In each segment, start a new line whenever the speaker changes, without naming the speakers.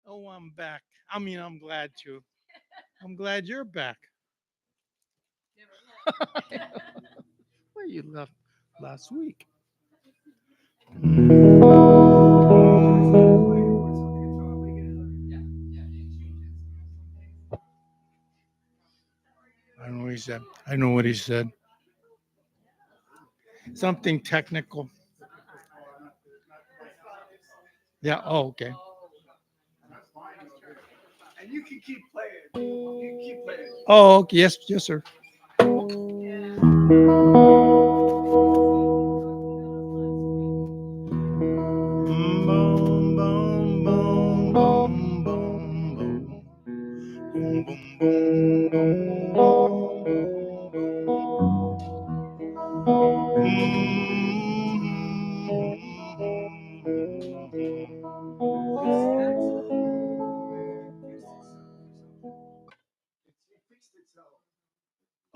Oh, I'm back. I mean, I'm glad to. I'm glad you're back. Well, you left last week. I don't know what he said. I know what he said. Something technical. Yeah. Oh, okay. Oh, okay. Yes, yes, sir. Boom, boom, boom, boom, boom, boom. Boom, boom, boom, boom, boom, boom.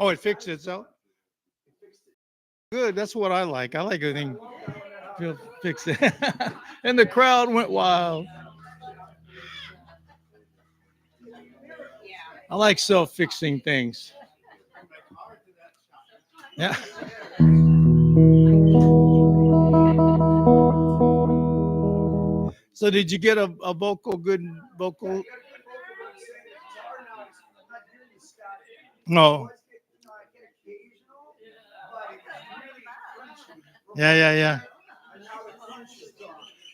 Oh, it fixed itself. Good. That's what I like. I like everything feel fix it. And the crowd went wild. I like self-fixing things. Yeah. So did you get a vocal good vocal? No. Yeah, yeah, yeah.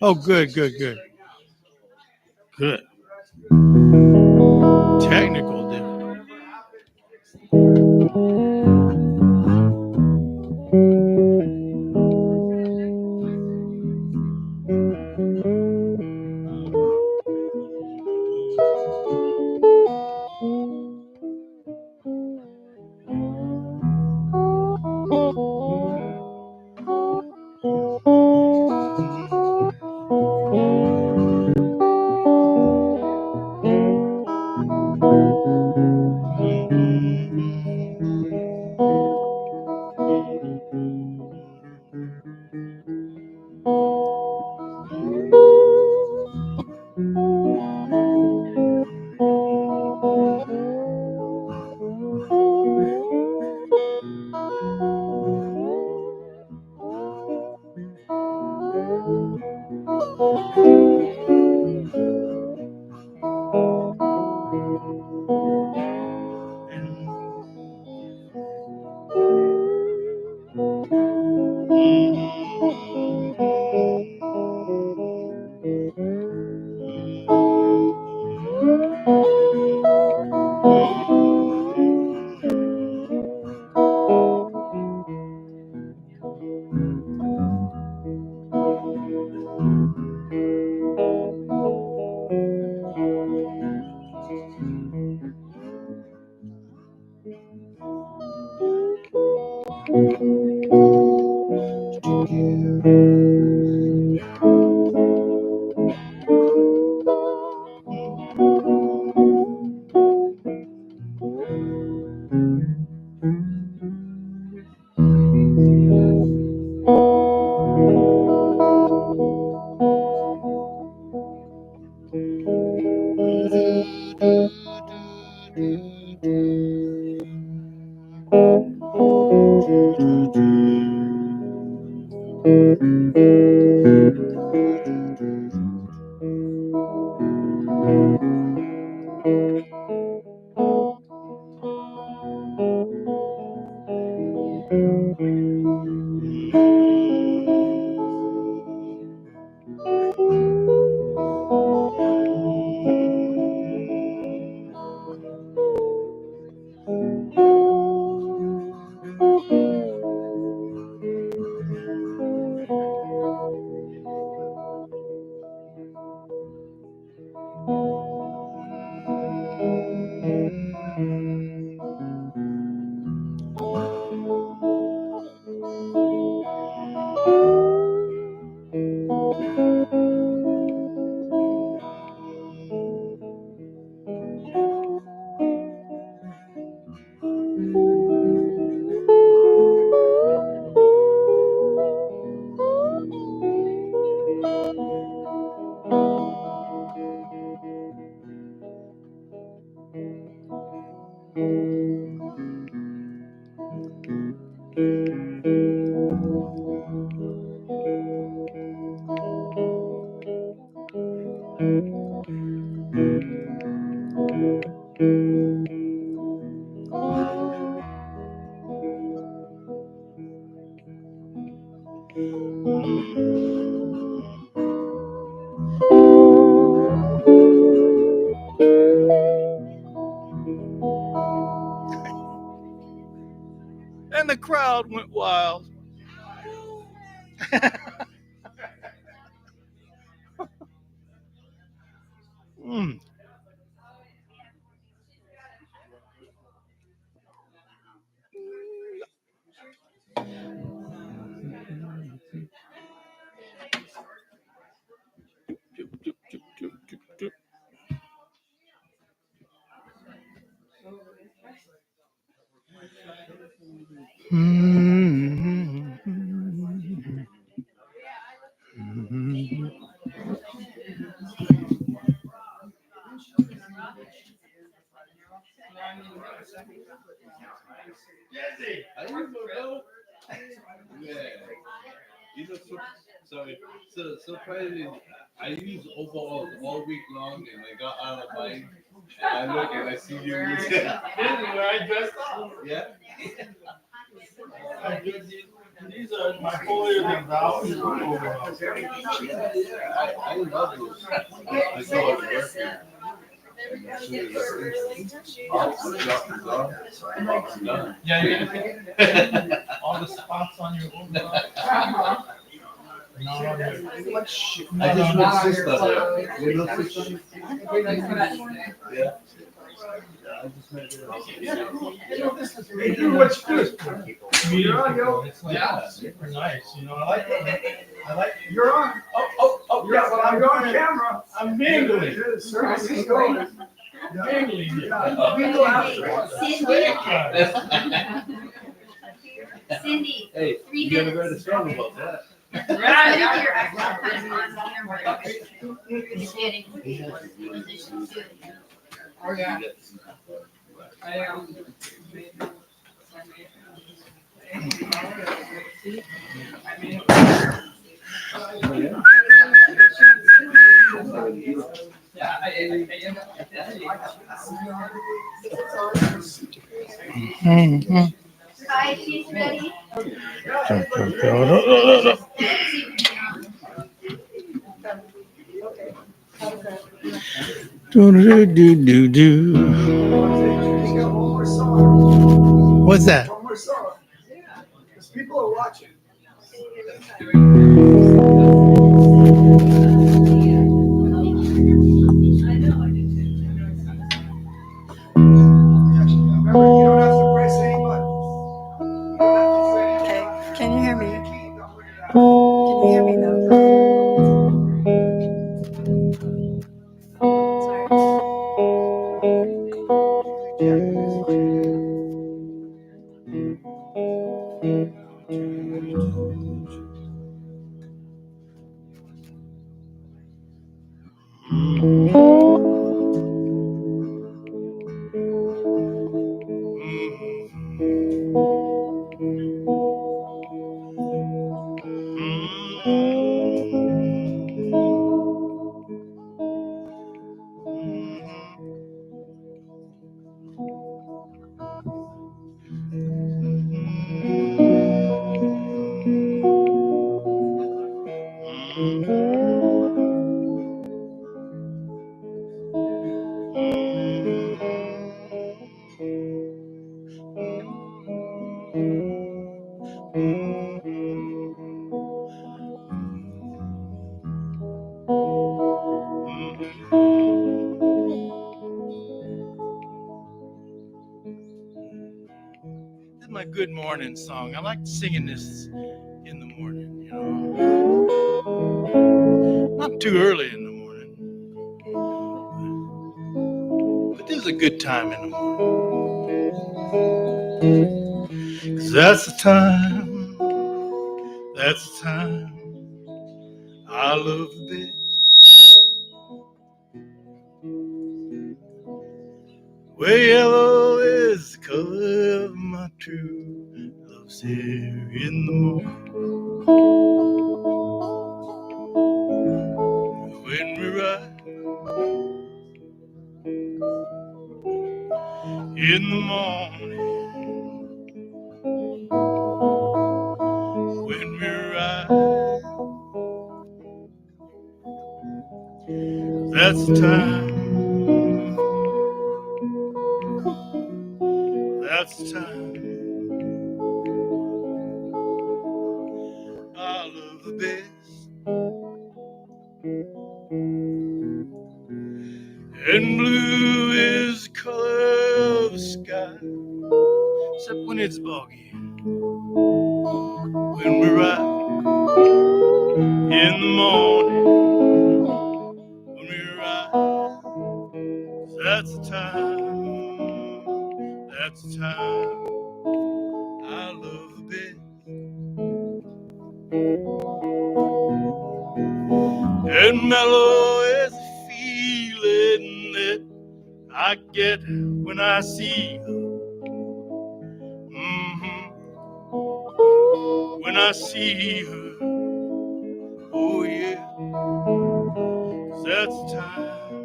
Oh, good, good, good, good. Technical, dude. crowd went wild. Mm. These are my holier than thou overalls. Yeah, you're gonna get all the spots on your overalls. Not on your.
I just want sister. You know sister? Yeah.
They do what you do is meeting people. It's like super nice, you know. I like. You're on. Oh, yeah, but I'm on camera. I'm mingling.
Service is going.
Mingling.
Mingle after.
Cindy,
Hey, you never heard a song about that?
right here, I sometimes on camera. You're standing position too.
Oh, yeah. I
Hi, she's ready.
What's that?
One more song. Because people are watching. Remember, you don't have to press any buttons.
Okay, can you hear me? Can you hear me now?
This is my good morning song. I like singing this in the morning, you know. Not too early in the morning, but this is a good time in the morning. 'Cause that's the time I love the best. Where yellow is the color of my true love's here in the morning. When we ride in the morning, when we ride, that's the time, that's the time And blue is the color of the sky, except when it's boggy. When we ride in the morning, when we ride, that's the time I love the best. And mellow is the feeling that I get when I see her. When I see her, oh yeah, 'cause that's the time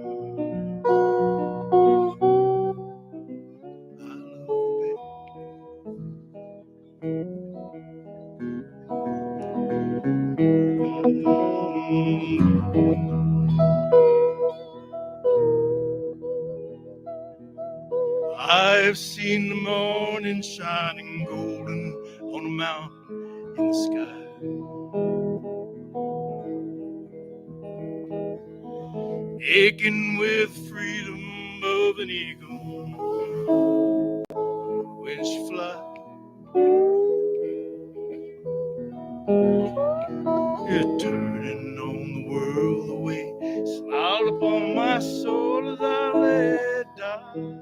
I love the I've seen the morning shining golden on a mountain in the sky. Aching with freedom of an eagle when she flies. You're turning on the world away, smiled upon my soul as I lay dying.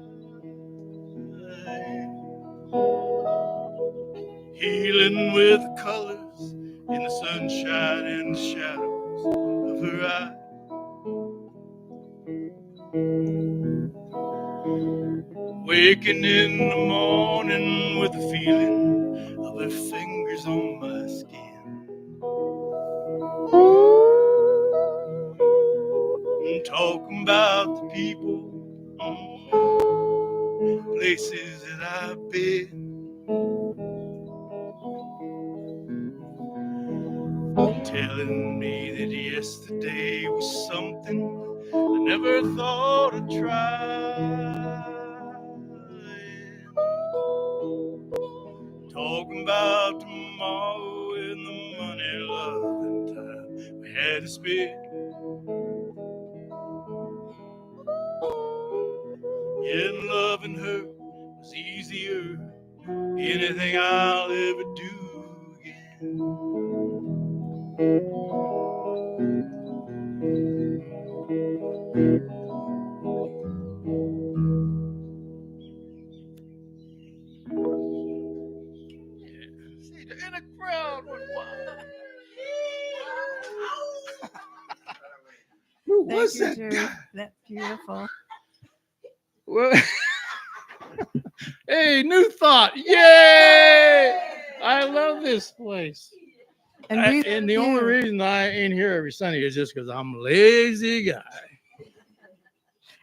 Healing with the colors in the sunshine and the shadows of her eyes. Waking in the morning with the feeling of her fingers on my skin. And talking about the people, places that I've been. Telling me that yesterday was something I never thought I'd try. Talking about tomorrow and the money, love, and time we had to spend. Yeah, and loving her was easier, anything I'll ever do again. See, the inner crowd went wild. Who was
Thank
that
you, Drew.
guy?
That's beautiful.
Well, hey, New Thought. Yay! I love this place.
And
And the only reason I ain't here every Sunday is just because I'm a lazy guy.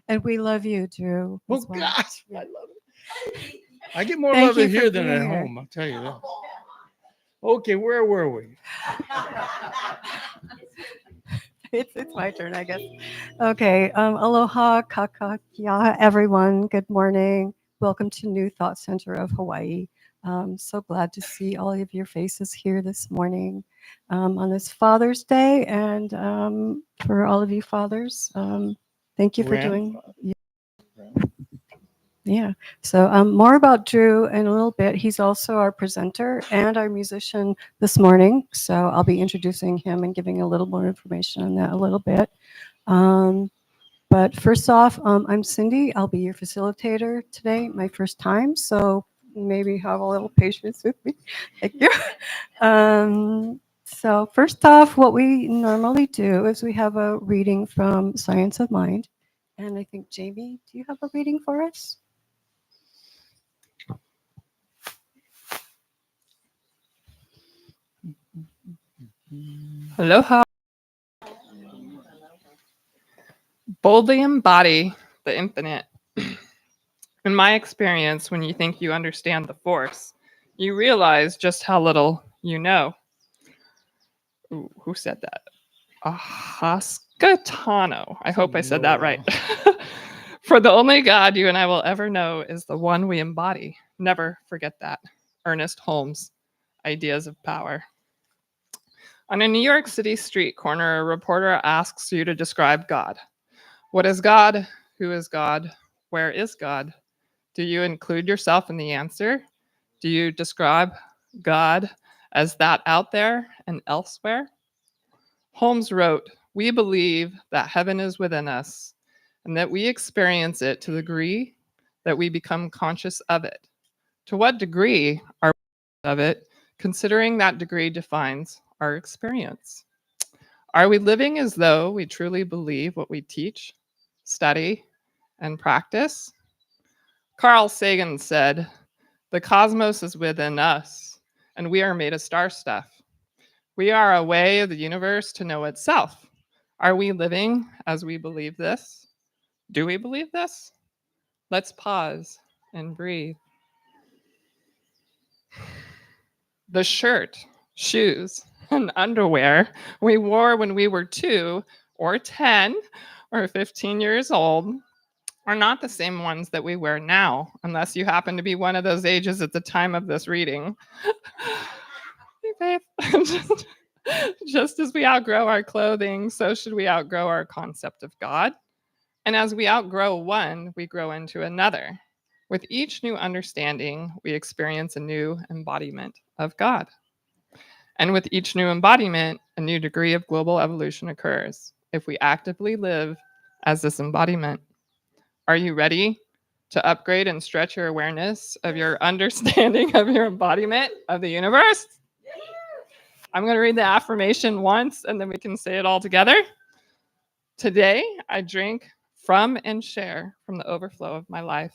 And we love you, Drew.
Oh,
as well.
gosh, I love it. I get more
Thank
love
you
in
for
here than
being
at
here.
home, I'll tell you that. Okay, where were we?
It's my turn, I guess. Okay. Aloha, kakakia, everyone. Good morning. Welcome to New Thought Center of Hawaii. So glad to see all of your faces here this morning on this Father's Day. And for all of you fathers, thank you for doing. Yeah. So more about Drew in a little bit. He's also our presenter and our musician this morning. So I'll be introducing him and giving a little more information on that a little bit. But first off, I'm Cindy. I'll be your facilitator today, my first time. So maybe have a little patience with me. Thank you. So first off, what we normally do is we have a reading from Science of Mind. And I think, Jamie, do you have a reading for us?
Aloha. Boldly embody the infinite. In my experience, when you think you understand the force, you realize just how little you know. Ooh, who said that? Ahaskatano. I hope I said that right. For the only God you and I will ever know is the one we embody. Never forget that. Ernest Holmes, Ideas of Power. On a New York City street corner, a reporter asks you to describe God. What is God? Who is God? Where is God? Do you include yourself in the answer? Do you describe God as that out there and elsewhere? Holmes wrote, "We believe that heaven is within us and that we experience it to the degree that we become conscious of it. To what degree are we of it, considering that degree defines our experience? Are we living as though we truly believe what we teach, study, and practice?" Carl Sagan said, "The cosmos is within us, and we are made of star stuff. We are a way of the universe to know itself. Are we living as we believe this? Do we believe this? Let's pause and breathe." The shirt, shoes, and underwear we wore when we were 2 or 10 or 15 years old are not the same ones that we wear now, unless you happen to be one of those ages at the time of this reading. Hey, babe. Just as we outgrow our clothing, so should we outgrow our concept of God. And as we outgrow one, we grow into another. With each new understanding, we experience a new embodiment of God. And with each new embodiment, a new degree of global evolution occurs if we actively live as this embodiment. Are you ready to upgrade and stretch your awareness of your understanding of your embodiment of the universe? I'm going to read the affirmation once and then we can say it all together. Today, I drink from and share from the overflow of my life.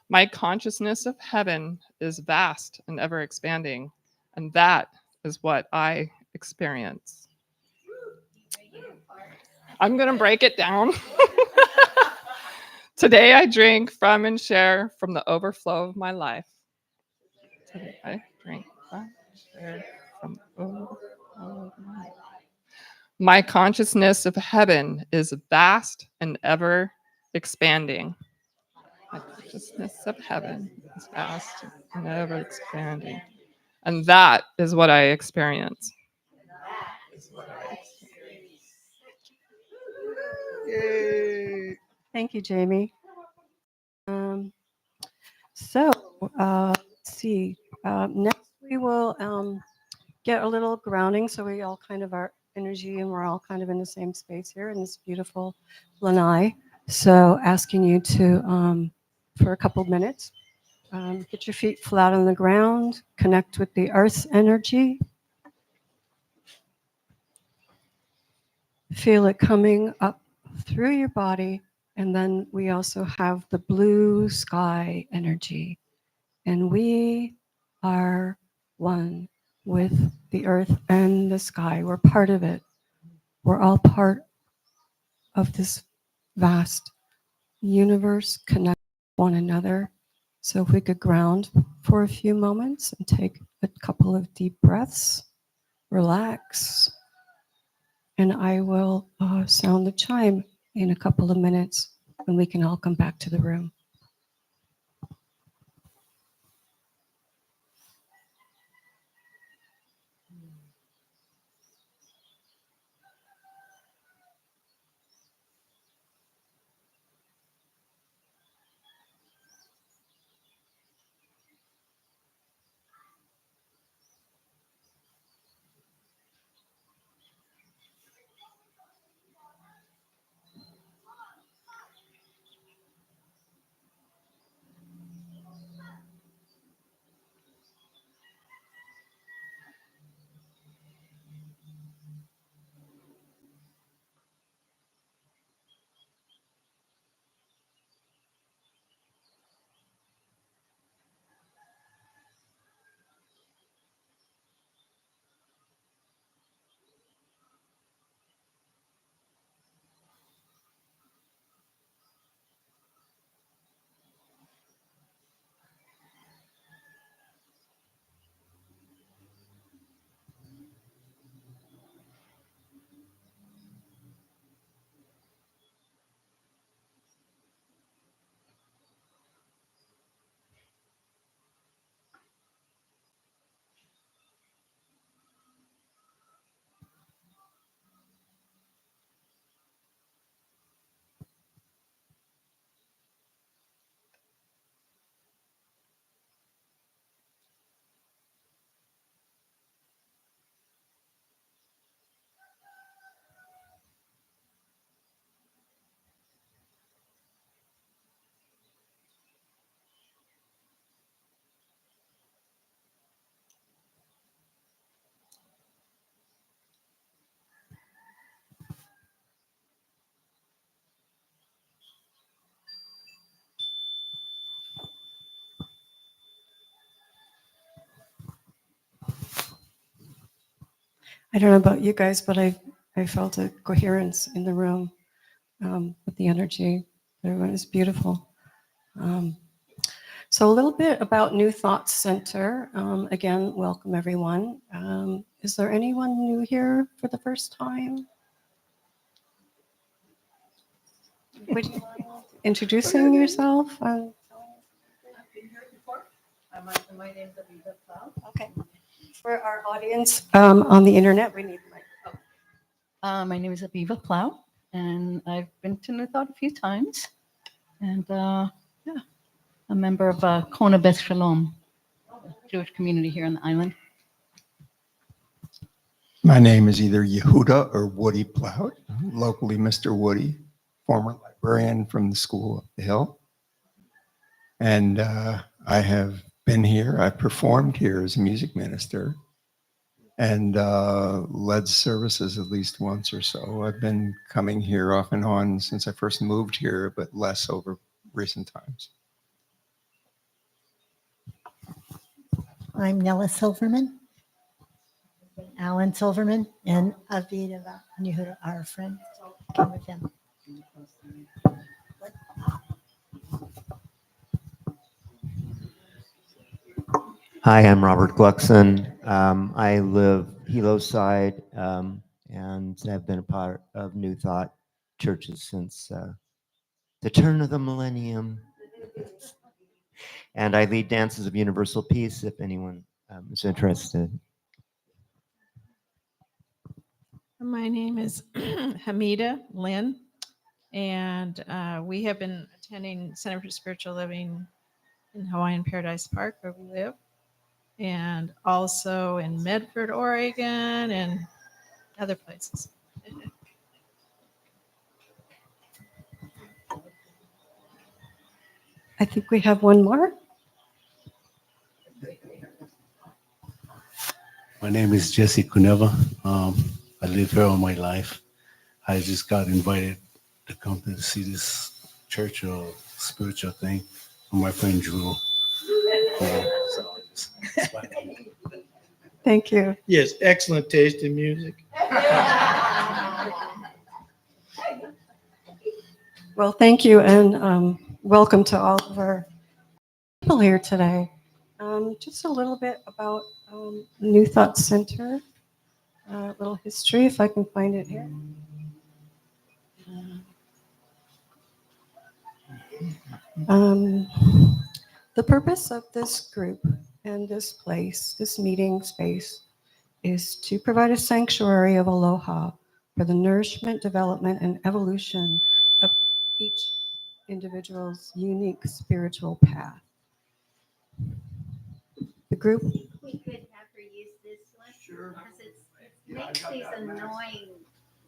My consciousness of heaven is vast and ever expanding, and that is what I experience. I'm going to break it down. Today, I drink from and share from the overflow of my life. Today, I drink from and share from the overflow of my life. My consciousness of heaven is vast and ever expanding. My consciousness of heaven is vast and ever expanding. And that is what I experience.
Yay.
Thank you, Jamie. So let's see. Next, we will get a little grounding so we all kind of our energy and we're all kind of in the same space here in this beautiful lanai. So asking you to, for a couple minutes, get your feet flat on the ground, connect with the earth's energy. Feel it coming up through your body. And then we also have the blue sky energy. And we are one with the earth and the sky. We're part of it. We're all part of this vast universe, connect with one another. So if we could ground for a few moments and take a couple of deep breaths, relax, and I will sound the chime in a couple of minutes when we can all come back to the room. I don't know about you guys, but I felt a coherence in the room with the energy. Everyone is beautiful. Um, so a little bit about New Thought Center. Again, welcome everyone. Is there anyone new here for the first time? Would you mind introducing yourself?
My name's Aviva Plow.
Okay. For our audience on the internet, we need mic.
My name is Aviva Plow, and I've been to New Thought a few times. And yeah, a member of Kona Beth Shalom, Jewish community here on the island.
My name is either Yehuda or Woody Plout, locally Mr. Woody, former librarian from the school up the hill. And I have been here, I performed here as a music minister and led services at least once or so. I've been coming here off and on since I first moved here, but less over recent times.
I'm Nella Silverman, Alan Silverman, and Avida Yehuda, our friend. Came with him.
Hi, I'm Robert Gluckson. I live Hilo-side and have been a part of New Thought churches since the turn of the millennium. And I lead Dances of Universal Peace if anyone is interested.
My name is Hamida Lynn, and we have been attending Center for Spiritual Living in Hawaiian Paradise Park, where we live, and also in Medford, Oregon, and other places.
I think we have one more.
My name is Jesse Kuneva. I live here all my life. I just got invited to come to see this church or spiritual thing from my friend Drew.
Thank you.
Yes, excellent taste in music.
Well, thank you, and welcome to all of our people here today. Just a little bit about New Thought Center, a little history, if I can find it here. The purpose of this group and this place, this meeting space, is to provide a sanctuary of aloha for the nourishment, development, and evolution of each individual's unique spiritual path. The group.
We could have her use this one.
Sure.
Because it makes these annoying.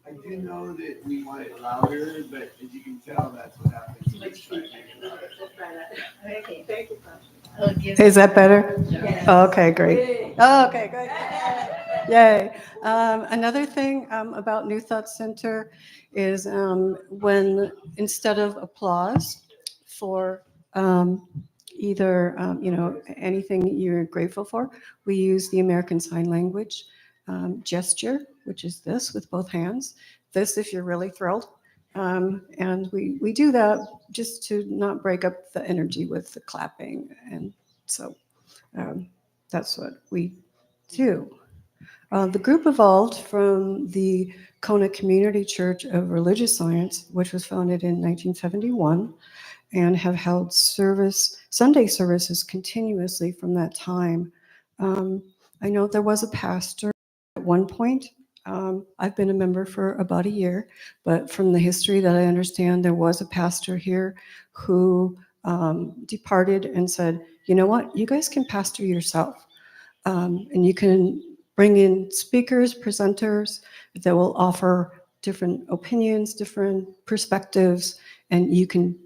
I do know that we want it louder, but as you can tell, that's what happens.
Okay.
Thank you.
I'll give
Is that better?
Yes.
Okay, great. Oh, okay, good. Yay. Another thing about New Thought Center is when instead of applause for either anything you're grateful for, we use the American Sign Language gesture, which is this with both hands. This if you're really thrilled. And we do that just to not break up the energy with the clapping. And so that's what we do. The group evolved from the Kona Community Church of Religious Science, which was founded in 1971, and have held Sunday services continuously from that time. I know there was a pastor at one point. I've been a member for about a year, but from the history that I understand, there was a pastor here who departed and said, you know what, you guys can pastor yourself. And you can bring in speakers, presenters that will offer different opinions, different perspectives, and you can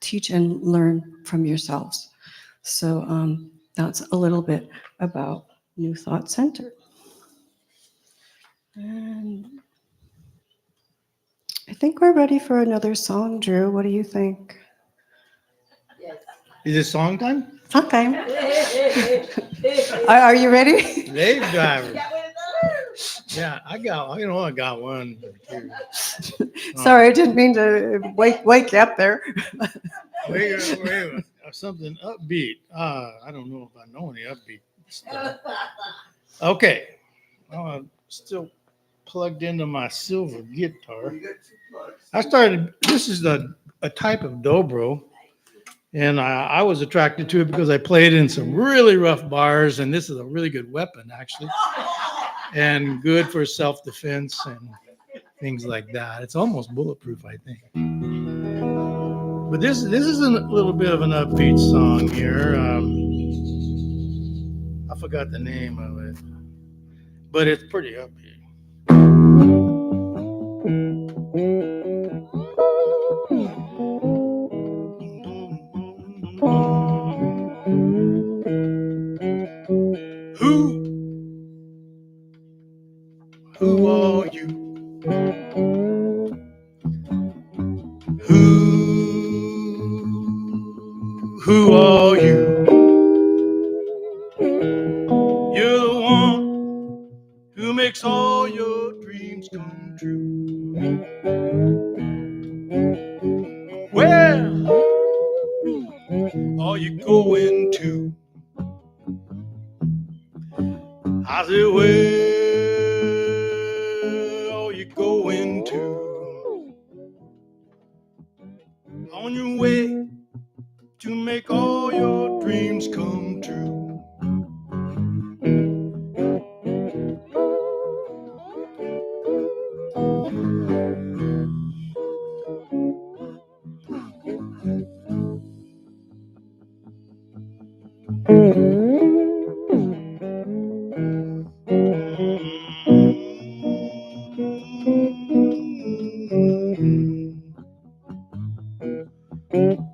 teach and learn from yourselves. So that's a little bit about New Thought Center. And I think we're ready for another song, Drew. What do you think?
Is it song time?
Okay. Are you ready?
Slave driver. Yeah, I got one or two.
Sorry, I didn't mean to wake you up there.
Wait, something upbeat. I don't know if I know any upbeat stuff. Okay, I'm still plugged into my silver guitar. This is a type of dobro, and I was attracted to it because I played in some really rough bars, and this is a really good weapon, actually, and good for self-defense and things like that. It's almost bulletproof, I think. But this is a little bit of an upbeat song here. I forgot the name of it, but it's pretty upbeat. Who are you? Who are you? You're the one who makes all your dreams come true. Where are you going to? I said, where are you going to? On your way to make all your dreams come true.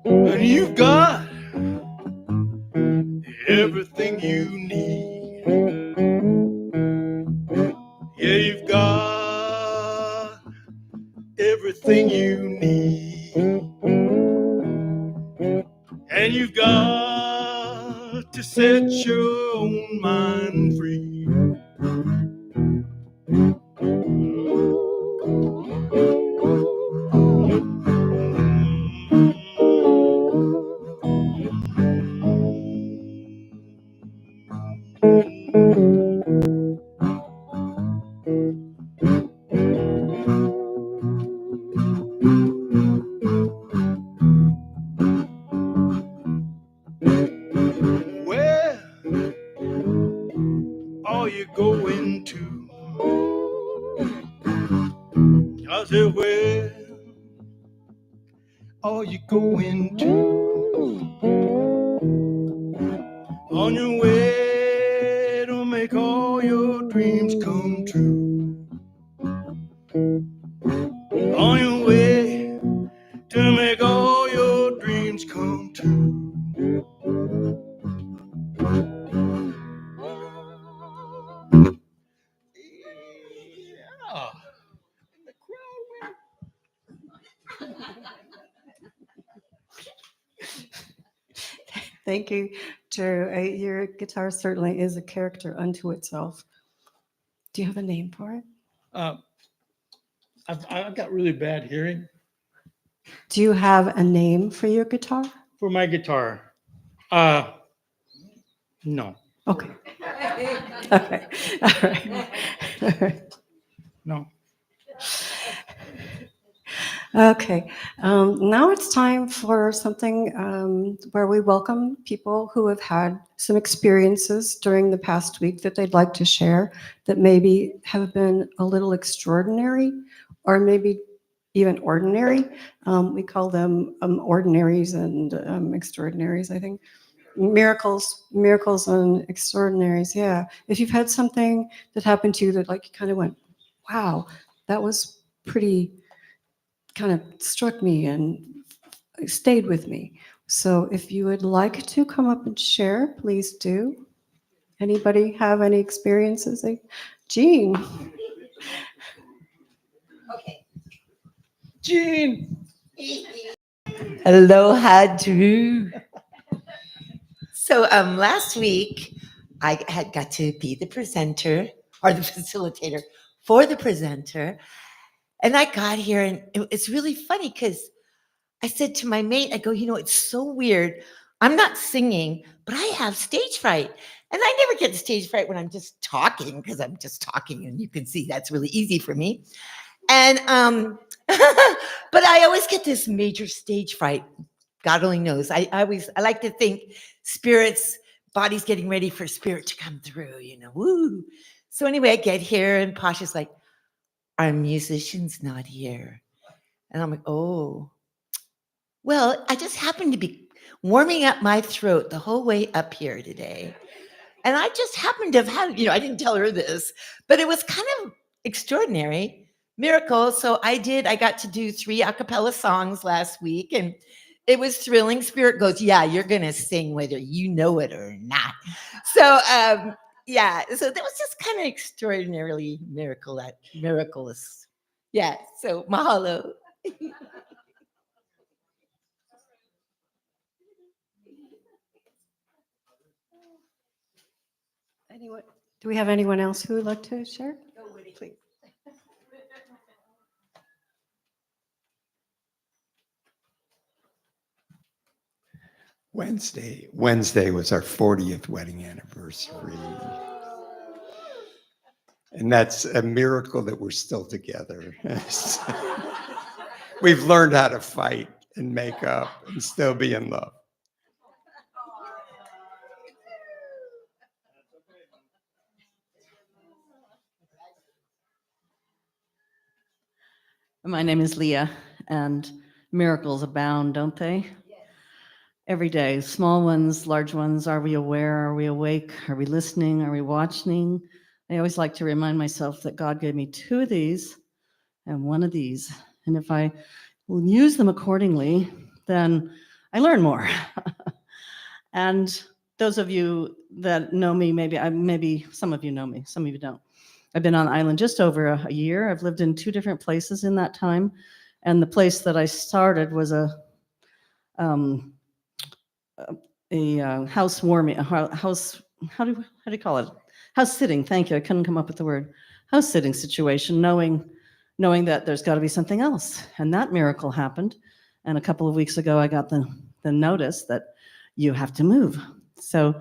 And you've got everything you need. Yeah, you've got everything you need. And you've got to set your own mind free. Where are you going to? I said, where are you going to? On your way to make all your dreams come true. On your way to make all your dreams come true. Yeah.
Thank you, Drew. Your guitar certainly is a character unto itself. Do you have a name for it?
I've got really bad hearing.
Do you have a name for your guitar?
For my guitar, no.
Okay. Okay. All right. All right.
No.
Okay. Now it's time for something where we welcome people who have had some experiences during the past week that they'd like to share that maybe have been a little extraordinary or maybe even ordinary. We call them ordinaries and extraordinaries, I think. Miracles and extraordinaries. Yeah. If you've had something that happened to you that like you kind of went, wow, that was pretty, kind of struck me and stayed with me. So if you would like to come up and share, please do. Anybody have any experiences? Jean.
Okay.
Jean.
Aloha, Drew. So last week I had got to be the presenter or the facilitator for the presenter. And I got here, and it's really funny because I said to my mate, I go, it's so weird. I'm not singing, but I have stage fright. And I never get stage fright when I'm just talking, because I'm just talking, and you can see that's really easy for me. And but I always get this major stage fright. God only knows. I like to think spirits, body's getting ready for spirit to come through, woo. So anyway, I get here, and Pasha's like, our musician's not here. And I'm like, oh. Well, I just happened to be warming up my throat the whole way up here today. And I just happened to have had, I didn't tell her this, but it was kind of extraordinary, miracle. So I got to do 3 a cappella songs last week, and it was thrilling. Spirit goes, yeah, you're going to sing whether you know it or not. So, yeah, so that was just kind of extraordinarily miraculous. Yeah, so mahalo.
Anyone? Do we have anyone else who would like to share? Please.
Wednesday was our 40th wedding anniversary. And that's a miracle that we're still together. We've learned how to fight and make up and still be in love.
My name is Leah, and miracles abound, don't they? Every day, small ones, large ones. Are we aware? Are we awake? Are we listening? Are we watching? I always like to remind myself that God gave me 2 of these and 1 of these. And if I will use them accordingly, then I learn more. And those of you that know me, maybe some of you know me, some of you don't. I've been on the island just over a year. I've lived in 2 different places in that time. And the place that I started was a housewarming, house, how do you call it? House sitting, thank you. I couldn't come up with the word. House sitting situation, knowing that there's got to be something else. And that miracle happened. And a couple of weeks ago, I got the notice that you have to move. So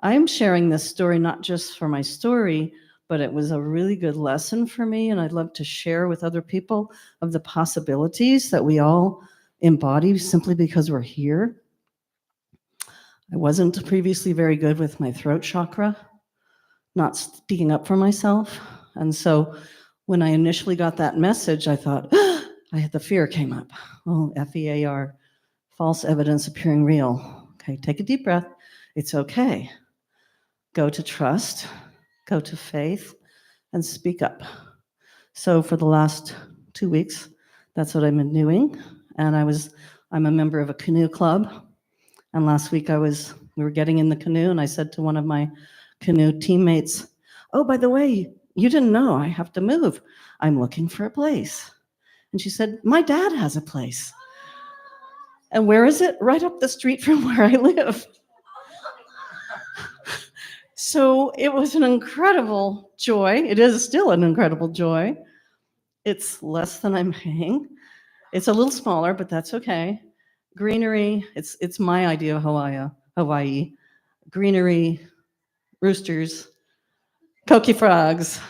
I'm sharing this story not just for my story, but it was a really good lesson for me. And I'd love to share with other people of the possibilities that we all embody simply because we're here. I wasn't previously very good with my throat chakra, not speaking up for myself. And so when I initially got that message, I thought, the fear came up. Oh, FEAR, false evidence appearing real. Okay, take a deep breath. It's okay. Go to trust, go to faith, and speak up. So for the last 2 weeks, that's what I've been doing. And I'm a member of a canoe club. And last week we were getting in the canoe, and I said to one of my canoe teammates, oh, by the way, you didn't know I have to move. I'm looking for a place. And she said, my dad has a place. And where is it? Right up the street from where I live. So it was an incredible joy. It is still an incredible joy. It's less than I'm paying. It's a little smaller, but that's okay. Greenery, it's my idea of Hawaii. Greenery, roosters, coqui frogs,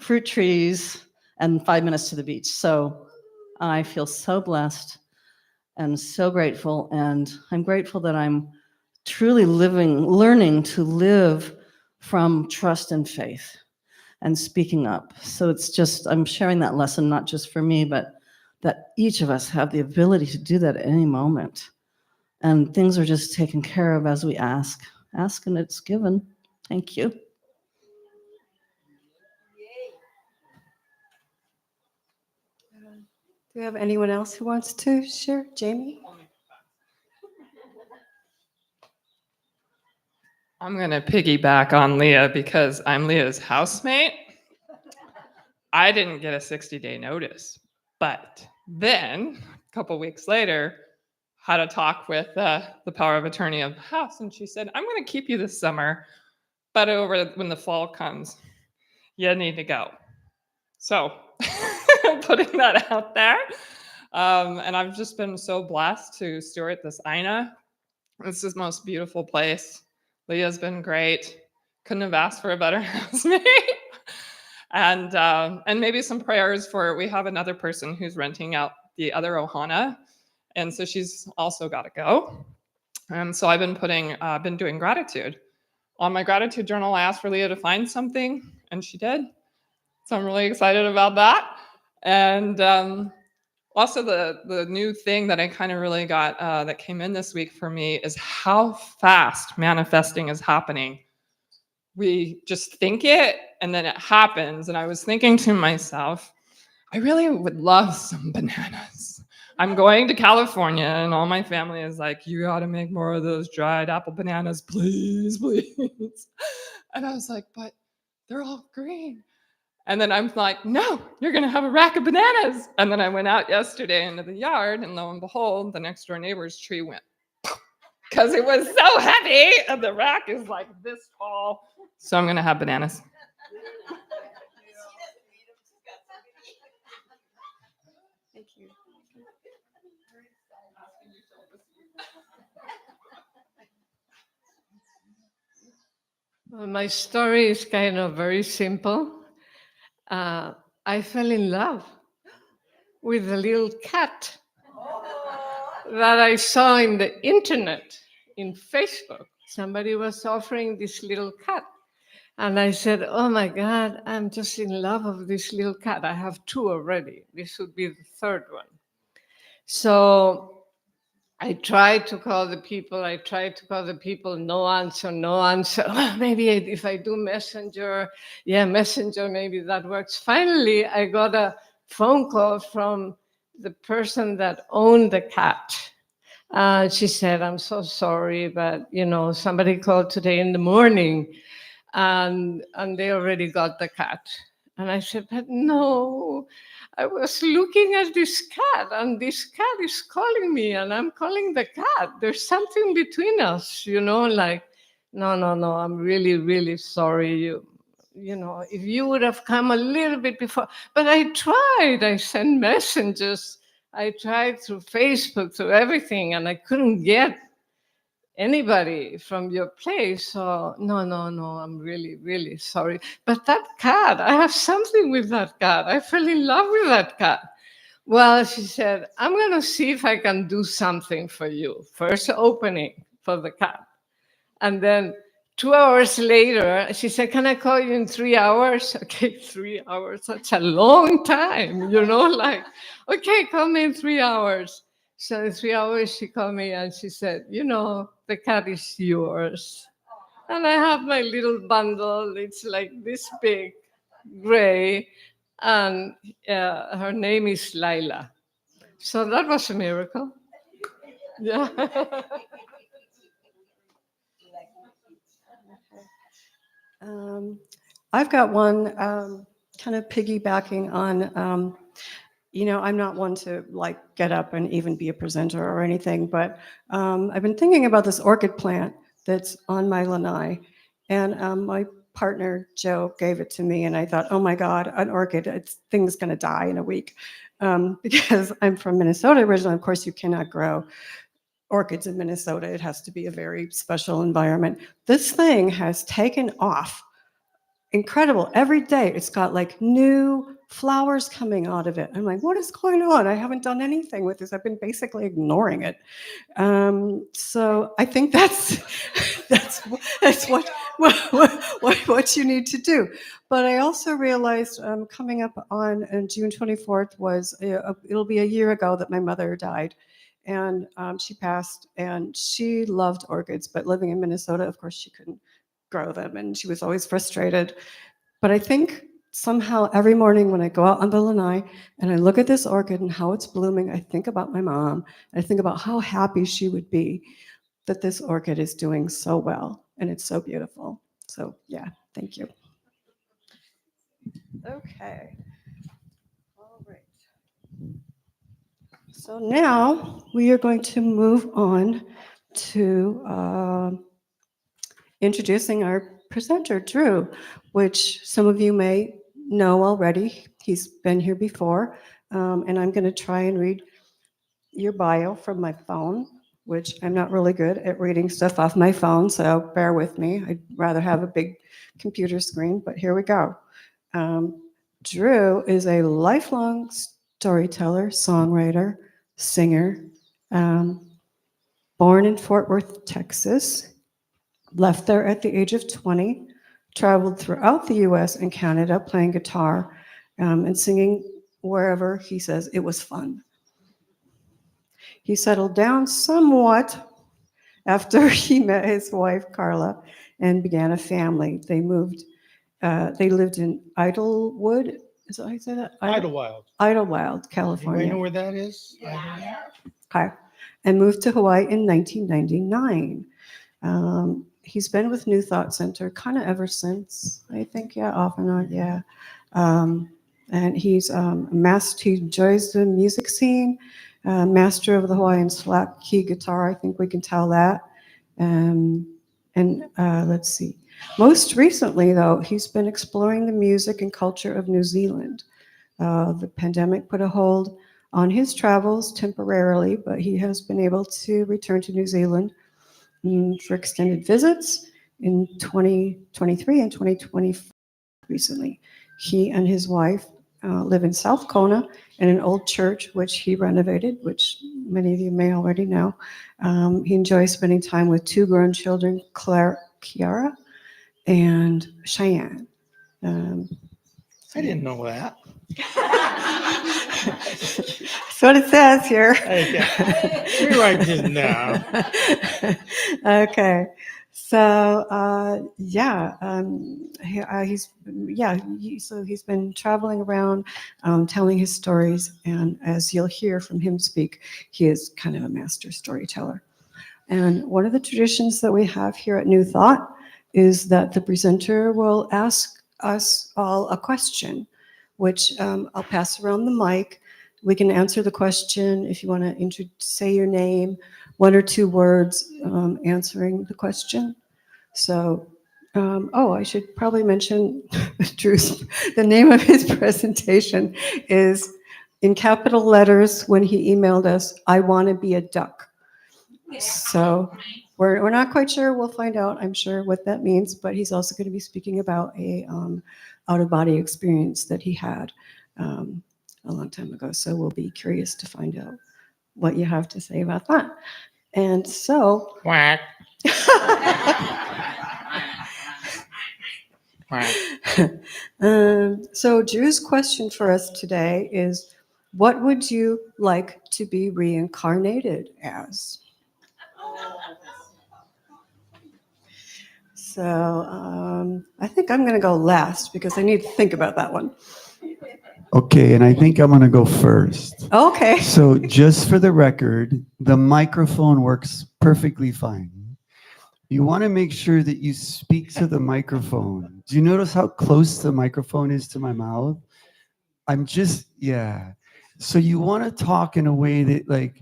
fruit trees, and 5 minutes to the beach. So I feel so blessed and so grateful. And I'm grateful that I'm truly learning to live from trust and faith and speaking up. So I'm sharing that lesson, not just for me, but that each of us have the ability to do that at any moment. And things are just taken care of as we ask. Ask and it's given. Thank you.
Do we have anyone else who wants to share? Jamie?
I'm going to piggyback on Leah because I'm Leah's housemate. I didn't get a 60-day notice, but then a couple weeks later, had a talk with the power of attorney of the house, and she said, I'm going to keep you this summer, but when the fall comes, you need to go. So putting that out there. And I've just been so blessed to steward this INA. This is the most beautiful place. Leah's been great. Couldn't have asked for a better housemate. And maybe some prayers for, we have another person who's renting out the other Ohana. And so she's also got to go. And so I've been doing gratitude. On my gratitude journal, I asked for Leah to find something, and she did. So I'm really excited about that. And also the new thing that I kind of really got that came in this week for me is how fast manifesting is happening. We just think it, and then it happens. And I was thinking to myself, I really would love some bananas. I'm going to California, and all my family is like, you got to make more of those dried apple bananas, please, please. And I was like, but they're all green. And then I'm like, no, you're going to have a rack of bananas. And then I went out yesterday into the yard, and lo and behold, the next door neighbor's tree went because it was so heavy, and the rack is like this tall. So I'm going to have bananas.
Thank you.
Well, my story is kind of very simple. I fell in love with a little cat that I saw in the internet, in Facebook. Somebody was offering this little cat. And I said, oh my God, I'm just in love with this little cat. I have 2 already. This would be the 3rd one. So I tried to call the people. No answer, no answer. Oh, maybe if I do Messenger, Messenger, maybe that works. Finally, I got a phone call from the person that owned the cat. She said, I'm so sorry, but somebody called today in the morning and they already got the cat. And I said, but no, I was looking at this cat, and this cat is calling me, and I'm calling the cat. There's something between us, like, no, I'm really, really sorry. If you would have come a little bit before. But I tried. I sent messages. I tried through Facebook, through everything, and I couldn't get anybody from your place. So no, I'm really, really sorry. But that cat, I have something with that cat. I fell in love with that cat. Well, she said, I'm going to see if I can do something for you. First opening for the cat. And then 2 hours later, she said, can I call you in 3 hours? Okay, 3 hours, that's a long time, like, okay, call me in 3 hours. So in 3 hours, she called me and she said, the cat is yours. And I have my little bundle. It's like this big, gray, and her name is Laila. So that was a miracle. Yeah.
I've got one kind of piggybacking on, I'm not one to like get up and even be a presenter or anything, but I've been thinking about this orchid plant that's on my lanai, and my partner Joe gave it to me, and I thought, oh my God, an orchid, thing's going to die in a week, because I'm from Minnesota originally. Of course, you cannot grow orchids in Minnesota. It has to be a very special environment. This thing has taken off. Incredible. Every day it's got like new flowers coming out of it. I'm like, what is going on? I haven't done anything with this. I've been basically ignoring it. So I think that's what you need to do. But I also realized coming up on June 24th it'll be a year ago that my mother died. And she passed, and she loved orchids, but living in Minnesota, of course, she couldn't grow them, and she was always frustrated. But I think somehow every morning when I go out on the lanai and I look at this orchid and how it's blooming, I think about my mom. I think about how happy she would be that this orchid is doing so well, and it's so beautiful. So yeah, thank you. Okay. All right. So now we are going to move on to introducing our presenter, Drew, which some of you may know already. He's been here before, and I'm going to try and read your bio from my phone, which I'm not really good at reading stuff off my phone, so bear with me. I'd rather have a big computer screen, but here we go. Drew is a lifelong storyteller, songwriter, singer, born in Fort Worth, Texas, left there at the age of 20, traveled throughout the US and Canada playing guitar and singing wherever he says it was fun. He settled down somewhat after he met his wife, Carla, and began a family. They lived in Idlewood. Is that how you say that?
Idlewild.
Idlewild,
Anybody
California.
know where that is?
Okay. And moved to Hawaii in 1999. He's been with New Thought Center kind of ever since, I think, yeah, off and on, yeah. And he's he enjoys the music scene, master of the Hawaiian slack key guitar, I think we can tell that. And let's see. Most recently, though, he's been exploring the music and culture of New Zealand. The pandemic put a hold on his travels temporarily, but he has been able to return to New Zealand for extended visits in 2023 and 2024 recently. He and his wife live in South Kona in an old church, which he renovated, which many of you may already know. He enjoys spending time with two grown children, Kiara and Cheyenne.
I didn't know that.
That's what it says here.
Okay. Rewrite this now.
Okay. So he's been traveling around, telling his stories, and as you'll hear from him speak, he is kind of a master storyteller. And one of the traditions that we have here at New Thought is that the presenter will ask us all a question, which I'll pass around the mic. We can answer the question if you want to say your name, 1 or 2 words answering the question. So, I should probably mention Drew's, the name of his presentation is in capital letters when he emailed us, "I want to be a duck." So we're not quite sure. We'll find out, I'm sure, what that means. But he's also going to be speaking about a out-of-body experience that he had a long time ago. So we'll be curious to find out what you have to say about that. And so,
Quack.
So Drew's question for us today is, what would you like to be reincarnated as? So I think I'm going to go last because I need to think about that one.
Okay, and I think I'm going to go first.
Okay.
So just for the record, the microphone works perfectly fine. You want to make sure that you speak to the microphone. Do you notice how close the microphone is to my mouth? Yeah. So you want to talk in a way that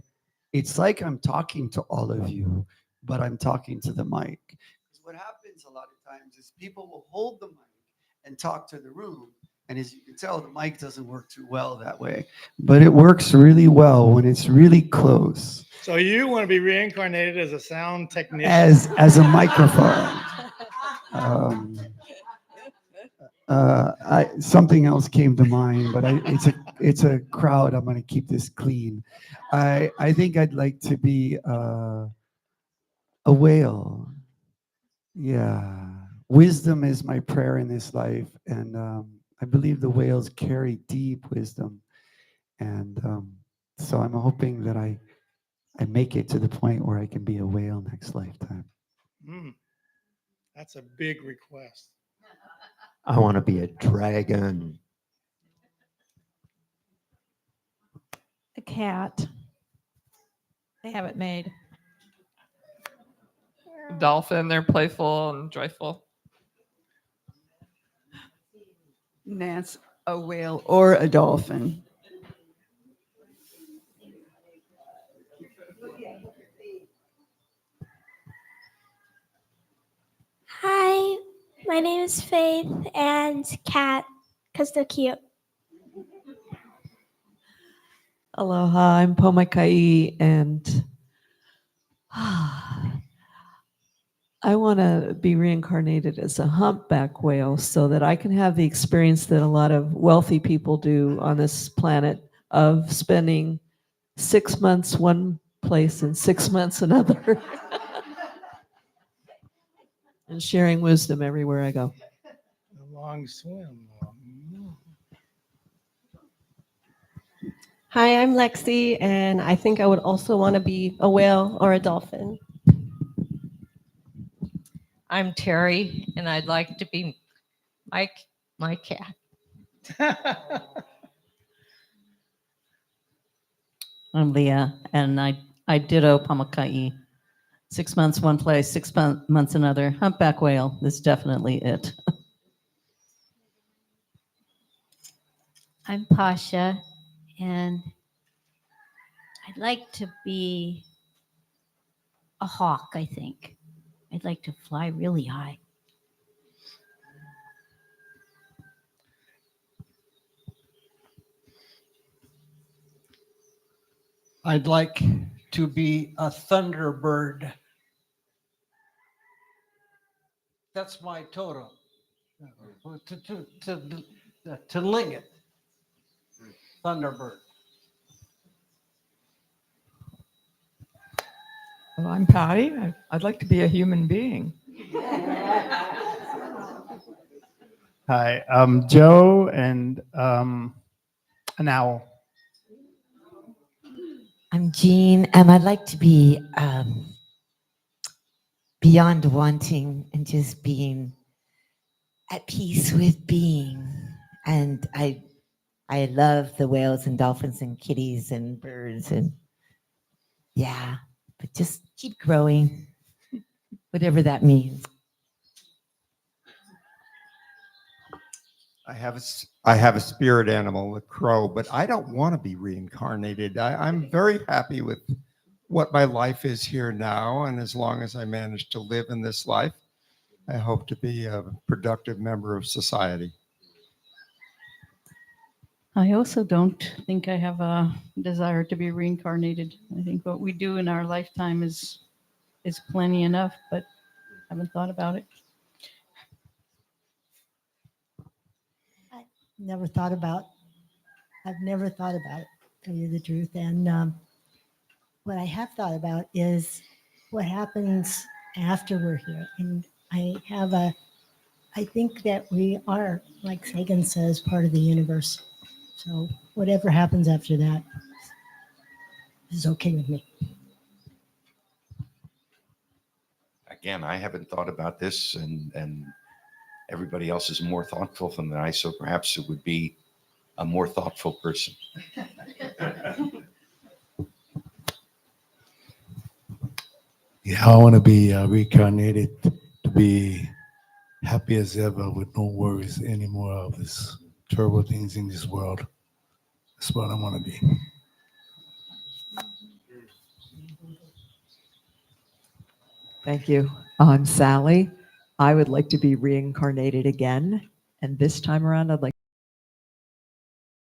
it's like I'm talking to all of you, but I'm talking to the mic. Because what happens a lot of times is people will hold the mic and talk to the room. And as you can tell, the mic doesn't work too well that way. But it works really well when it's really close.
So you want to be reincarnated as a sound technician?
As a microphone. Something else came to mind, but it's a crowd. I'm going to keep this clean. I think I'd like to be a whale. Yeah. Wisdom is my prayer in this life, and I believe the whales carry deep wisdom. And so I'm hoping that I make it to the point where I can be a whale next lifetime.
That's a big request.
I want to be a dragon.
A cat. They have it made.
Dolphin, they're playful and joyful.
Nance, a whale or a dolphin.
Hi, my name is Faith and Cat because they're cute.
Aloha, I'm Pomakai, and I want to be reincarnated as a humpback whale so that I can have the experience that a lot of wealthy people do on this planet of spending 6 months one place and 6 months another and sharing wisdom everywhere I go.
A long swim.
Hi, I'm Lexi, and I think I would also want to be a whale or a dolphin.
I'm Terry, and I'd like to be my cat.
I'm Leah, and I ditto Pamakai. 6 months one place, months another. Humpback whale is definitely it.
I'm Pasha, and I'd like to be a hawk, I think. I'd like to fly really high.
I'd like to be a thunderbird. That's my totem. To ling it. Thunderbird.
Well, I'm Patty. I'd like to be a human being.
Hi, I'm Joe, and an owl.
I'm Jean, and I'd like to be beyond wanting and just being at peace with being. And I love the whales and dolphins and kitties and birds and yeah, but just keep growing, whatever that means.
I have a spirit animal, a crow, but I don't want to be reincarnated. I'm very happy with what my life is here now, and as long as I manage to live in this life, I hope to be a productive member of society.
I also don't think I have a desire to be reincarnated. I think what we do in our lifetime is plenty enough, but I haven't thought about it.
I've never thought about it, to tell you the truth. And what I have thought about is what happens after we're here. And I think that we are, like Sagan says, part of the universe. So whatever happens after that is okay with me.
Again, I haven't thought about this, and everybody else is more thoughtful than I, so perhaps it would be a more thoughtful person.
Yeah, I want to be reincarnated to be happy as ever with no worries anymore of this terrible things in this world. That's what I want to be.
Thank you. I'm Sally. I would like to be reincarnated again. And this time around, I'd like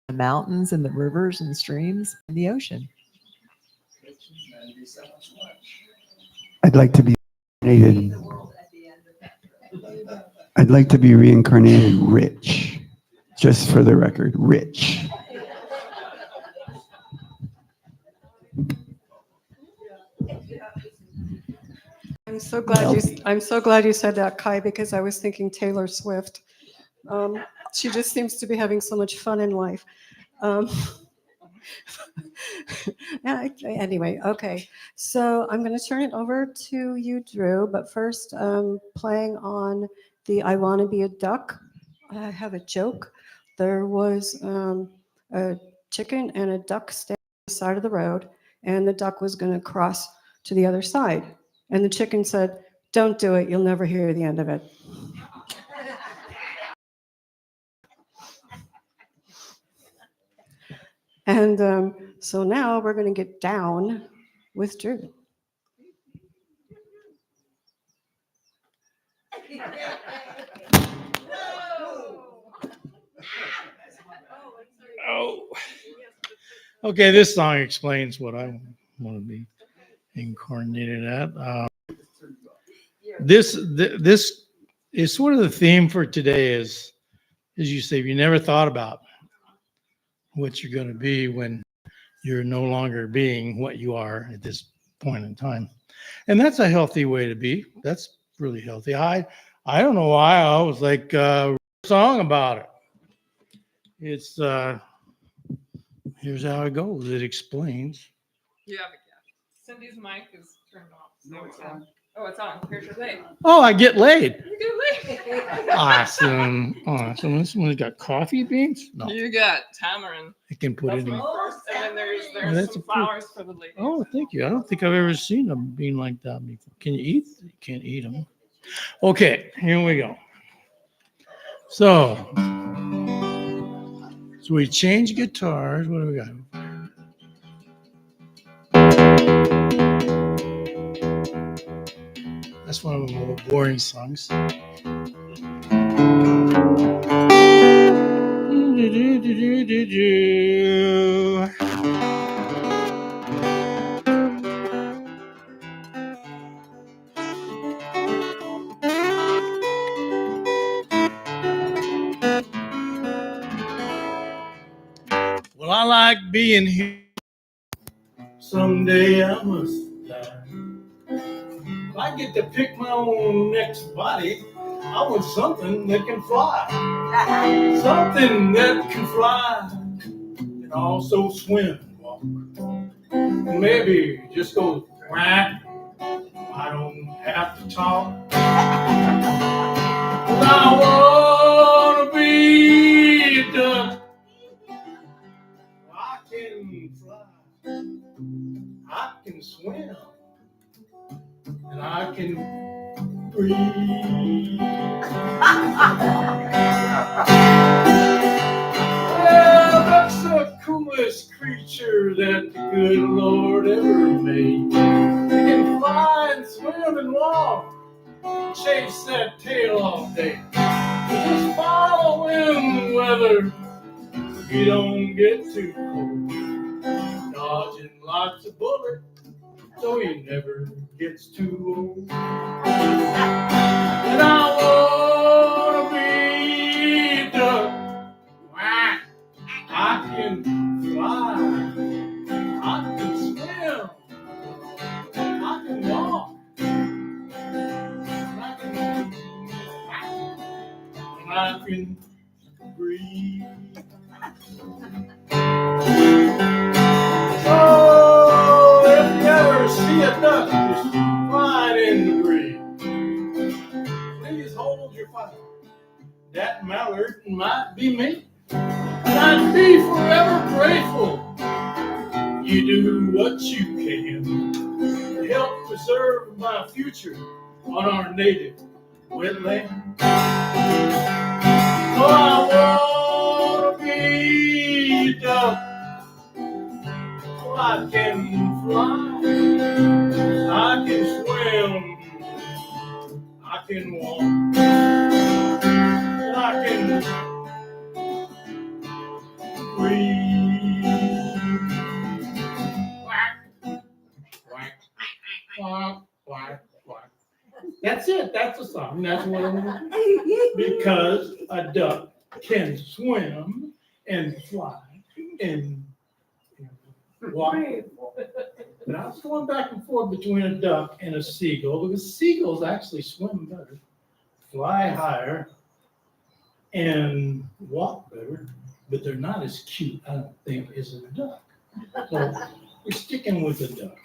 the mountains and the rivers and streams and the ocean.
I'd like to be reincarnated. I'd like to be reincarnated rich. Just for the record, rich.
I'm so glad you said that, Kai, because I was thinking Taylor Swift. She just seems to be having so much fun in life. Anyway, okay. So I'm going to turn it over to you, Drew. But first, playing on the I Want to Be a Duck, I have a joke. There was a chicken and a duck standing on the side of the road, and the duck was going to cross to the other side. And the chicken said, "Don't do it. You'll never hear the end of it." And so now we're going to get down with Drew.
Oh. Okay, this song explains what I want to be incarnated at. This is sort of the theme for today is, as you say, you never thought about what you're going to be when you're no longer being what you are at this point in time. And that's a healthy way to be. That's really healthy. I don't know why I was like a song about it. It's here's how it goes. It explains.
You have a guess. Cindy's mic is turned off. So it's on. Oh, it's on. Here's your late.
Oh, I get laid.
You get laid.
Awesome. Awesome. This one's got coffee beans? No.
You got tamarind.
I can put
That's
it in.
my first. And then there's
that's
some
a pretty-
flowers for the lady.
Oh, thank you. I don't think I've ever seen a bean like that before. Can you eat? You can't eat them. Okay, here we go. So we change guitars. What do we got? That's one of the more boring songs. Well, I like being here. Someday I must die. If I get to pick my own next body, I want something that can fly. Something that can fly and also swim and walk. And maybe just go quack. I don't have to talk. I want to be a duck. I can fly. I can swim. And I can breathe. Well, that's the coolest creature that the good Lord ever made. He can fly and swim and walk, chase that tail all day. Just follow in the weather so you don't get too cold. Dodging lots of bullets so he never gets too old. And I wanna be a duck. I can fly. I can swim. I can walk. I can breathe. So if you ever see a duck just flying in the breeze, please hold your fire. That mallard might be me. And I'd be forever grateful. You do what you can to help preserve my future on our native wetland. So I wanna be a duck so I can fly, I can swim, I can walk, and I can breathe. Quack, quack, quack, quack, quack. That's it. That's the song. That's what I'm going to do. Because a duck can swim and fly and walk. But I was going back and forth between a duck and a seagull because seagulls actually swim better, fly higher, and walk better, but they're not as cute, I don't think, as a duck. So we're sticking with the duck.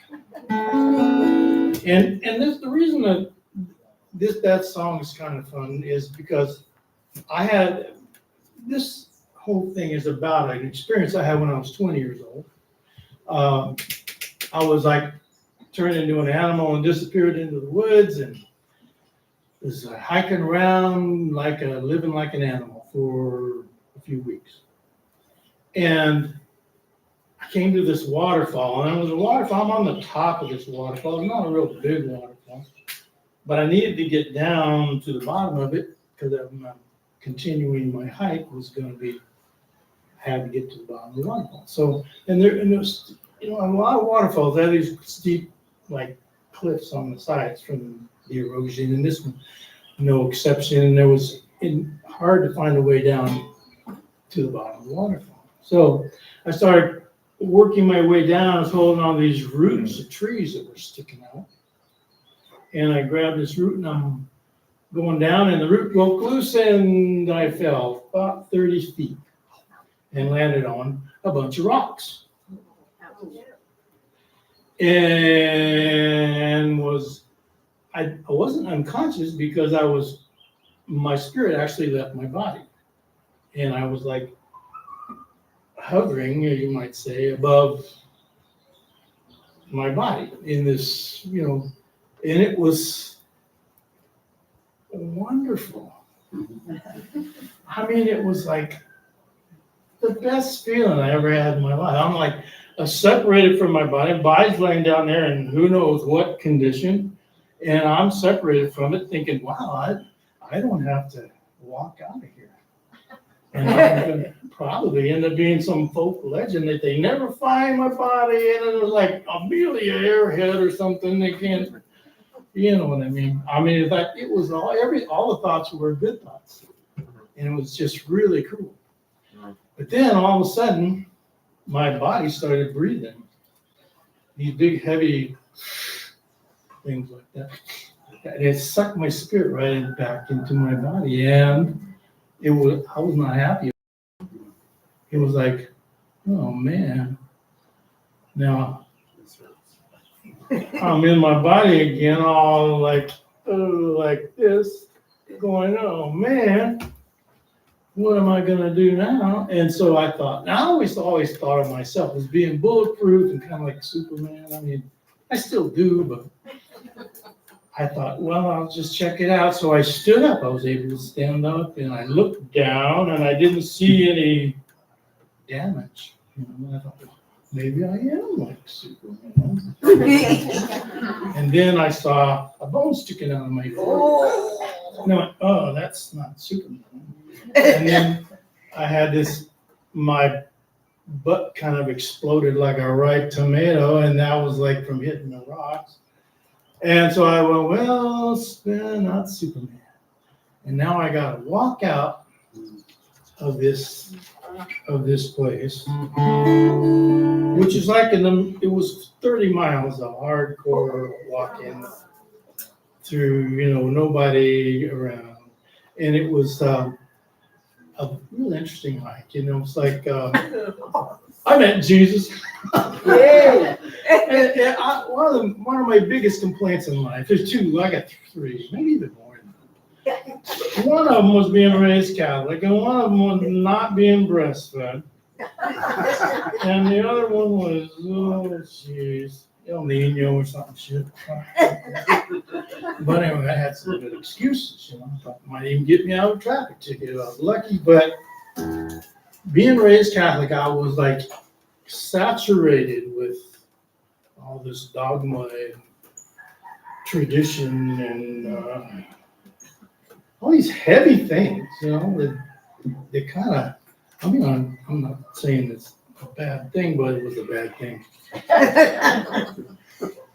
And this, the reason that that song is kind of fun is because I had this whole thing is about an experience I had when I was 20 years old. I was like turned into an animal and disappeared into the woods and was hiking around like living like an animal for a few weeks. And I came to this waterfall, and it was a waterfall. I'm on the top of this waterfall. It's not a real big waterfall, but I needed to get down to the bottom of it because I'm continuing my hike was going to be had to get to the bottom of the waterfall. So, and there's, you know, a lot of waterfalls have these steep, like cliffs on the sides from the erosion, and this one, no exception. And there was hard to find a way down to the bottom of the waterfall. So I started working my way down. I was holding on these roots of trees that were sticking out. And I grabbed this root and I'm going down, and the root broke loose and I fell about 30 feet and landed on a bunch of rocks. And I wasn't unconscious because my spirit actually left my body. And I was like hovering, you might say, above my body in this, you know, and it was wonderful. I mean, it was like the best feeling I ever had in my life. I'm like separated from my body's laying down there in who knows what condition, and I'm separated from it thinking, wow, I don't have to walk out of here. And I'm going to probably end up being some folk legend that they never find my body, and it was like Amelia Earhart or something. They can't, you know what I mean? I mean, in fact, it was all the thoughts were good thoughts, and it was just really cool. But then all of a sudden, my body started breathing these big, heavy things like that, and it sucked my spirit right back into my body, and I was not happy. It was like, oh man, now I'm in my body again, all like this, going, oh man, what am I gonna do now? And so I thought, now I always thought of myself as being bulletproof and kind of like Superman. I mean, I still do, but I thought, well, I'll just check it out. So I stood up. I was able to stand up, and I looked down, and I didn't see any damage. You know, I thought, well, maybe I am like Superman. And then I saw a bone sticking out of my foot. And I went, oh, that's not Superman. And then I had my butt kind of exploded like a ripe tomato, and that was like from hitting the rocks. And so I went, well, not Superman. And now I got to walk out of this place, which is like it was 30 miles of hardcore walking through, you know, nobody around. And it was a really interesting hike. You know, it's like I met Jesus. Yeah. And one of my biggest complaints in life, there's two, I got three, maybe even more. One of them was being raised Catholic, and one of them was not being breastfed. And the other one was, oh, jeez, El Nino or something shit. But anyway, I had some good excuses, you know. I thought it might even get me out of a traffic ticket. I was lucky, but being raised Catholic, I was like saturated with all this dogma and tradition and all these heavy things, you know, that kind of, I mean, I'm not saying it's a bad thing, but it was a bad thing.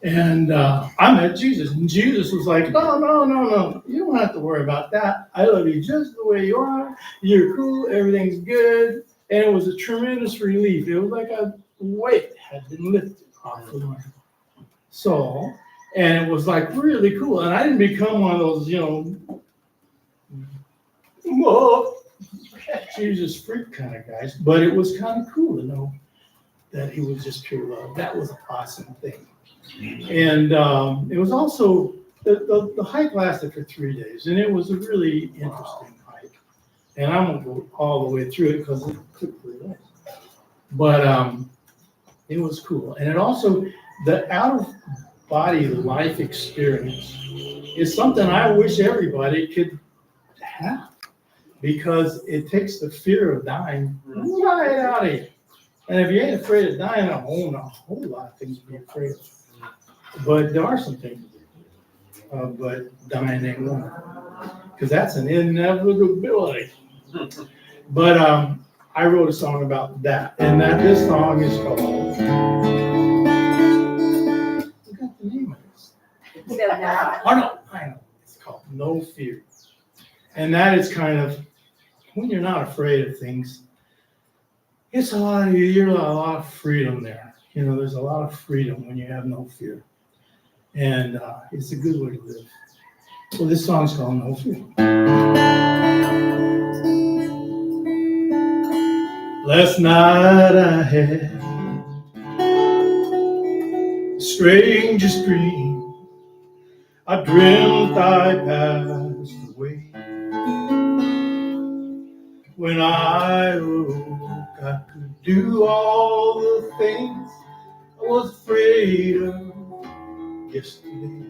And I met Jesus, and Jesus was like, no, you don't have to worry about that. I love you just the way you are. You're cool, everything's good. And it was a tremendous relief. It was like a weight had been lifted off of my soul. And it was like really cool. And I didn't become one of those, you know, whoa, Jesus freak kind of guys. But it was kind of cool to know that he was just pure love. That was an awesome thing. And it was also, the hike lasted for 3 days. And it was a really interesting hike. And I won't go all the way through it because it took 3 days. But it was cool. And it also, the out-of-body life experience is something I wish everybody could have, because it takes the fear of dying right out of you. And if you ain't afraid of dying, a whole lot of things to be afraid of. But there are some things, but dying ain't one, because that's an inevitability. But I wrote a song about that, and this song is called. I forgot the name of this. Oh no, I know. It's called No Fear, and that is kind of when you're not afraid of things. It's a lot of you're a lot of freedom there. You know, there's a lot of freedom when you have no fear, and it's a good way to live. So this song's called No Fear. Last night I had the strangest dream. I dreamt I passed away. When I woke, I could do all the things I was afraid of yesterday.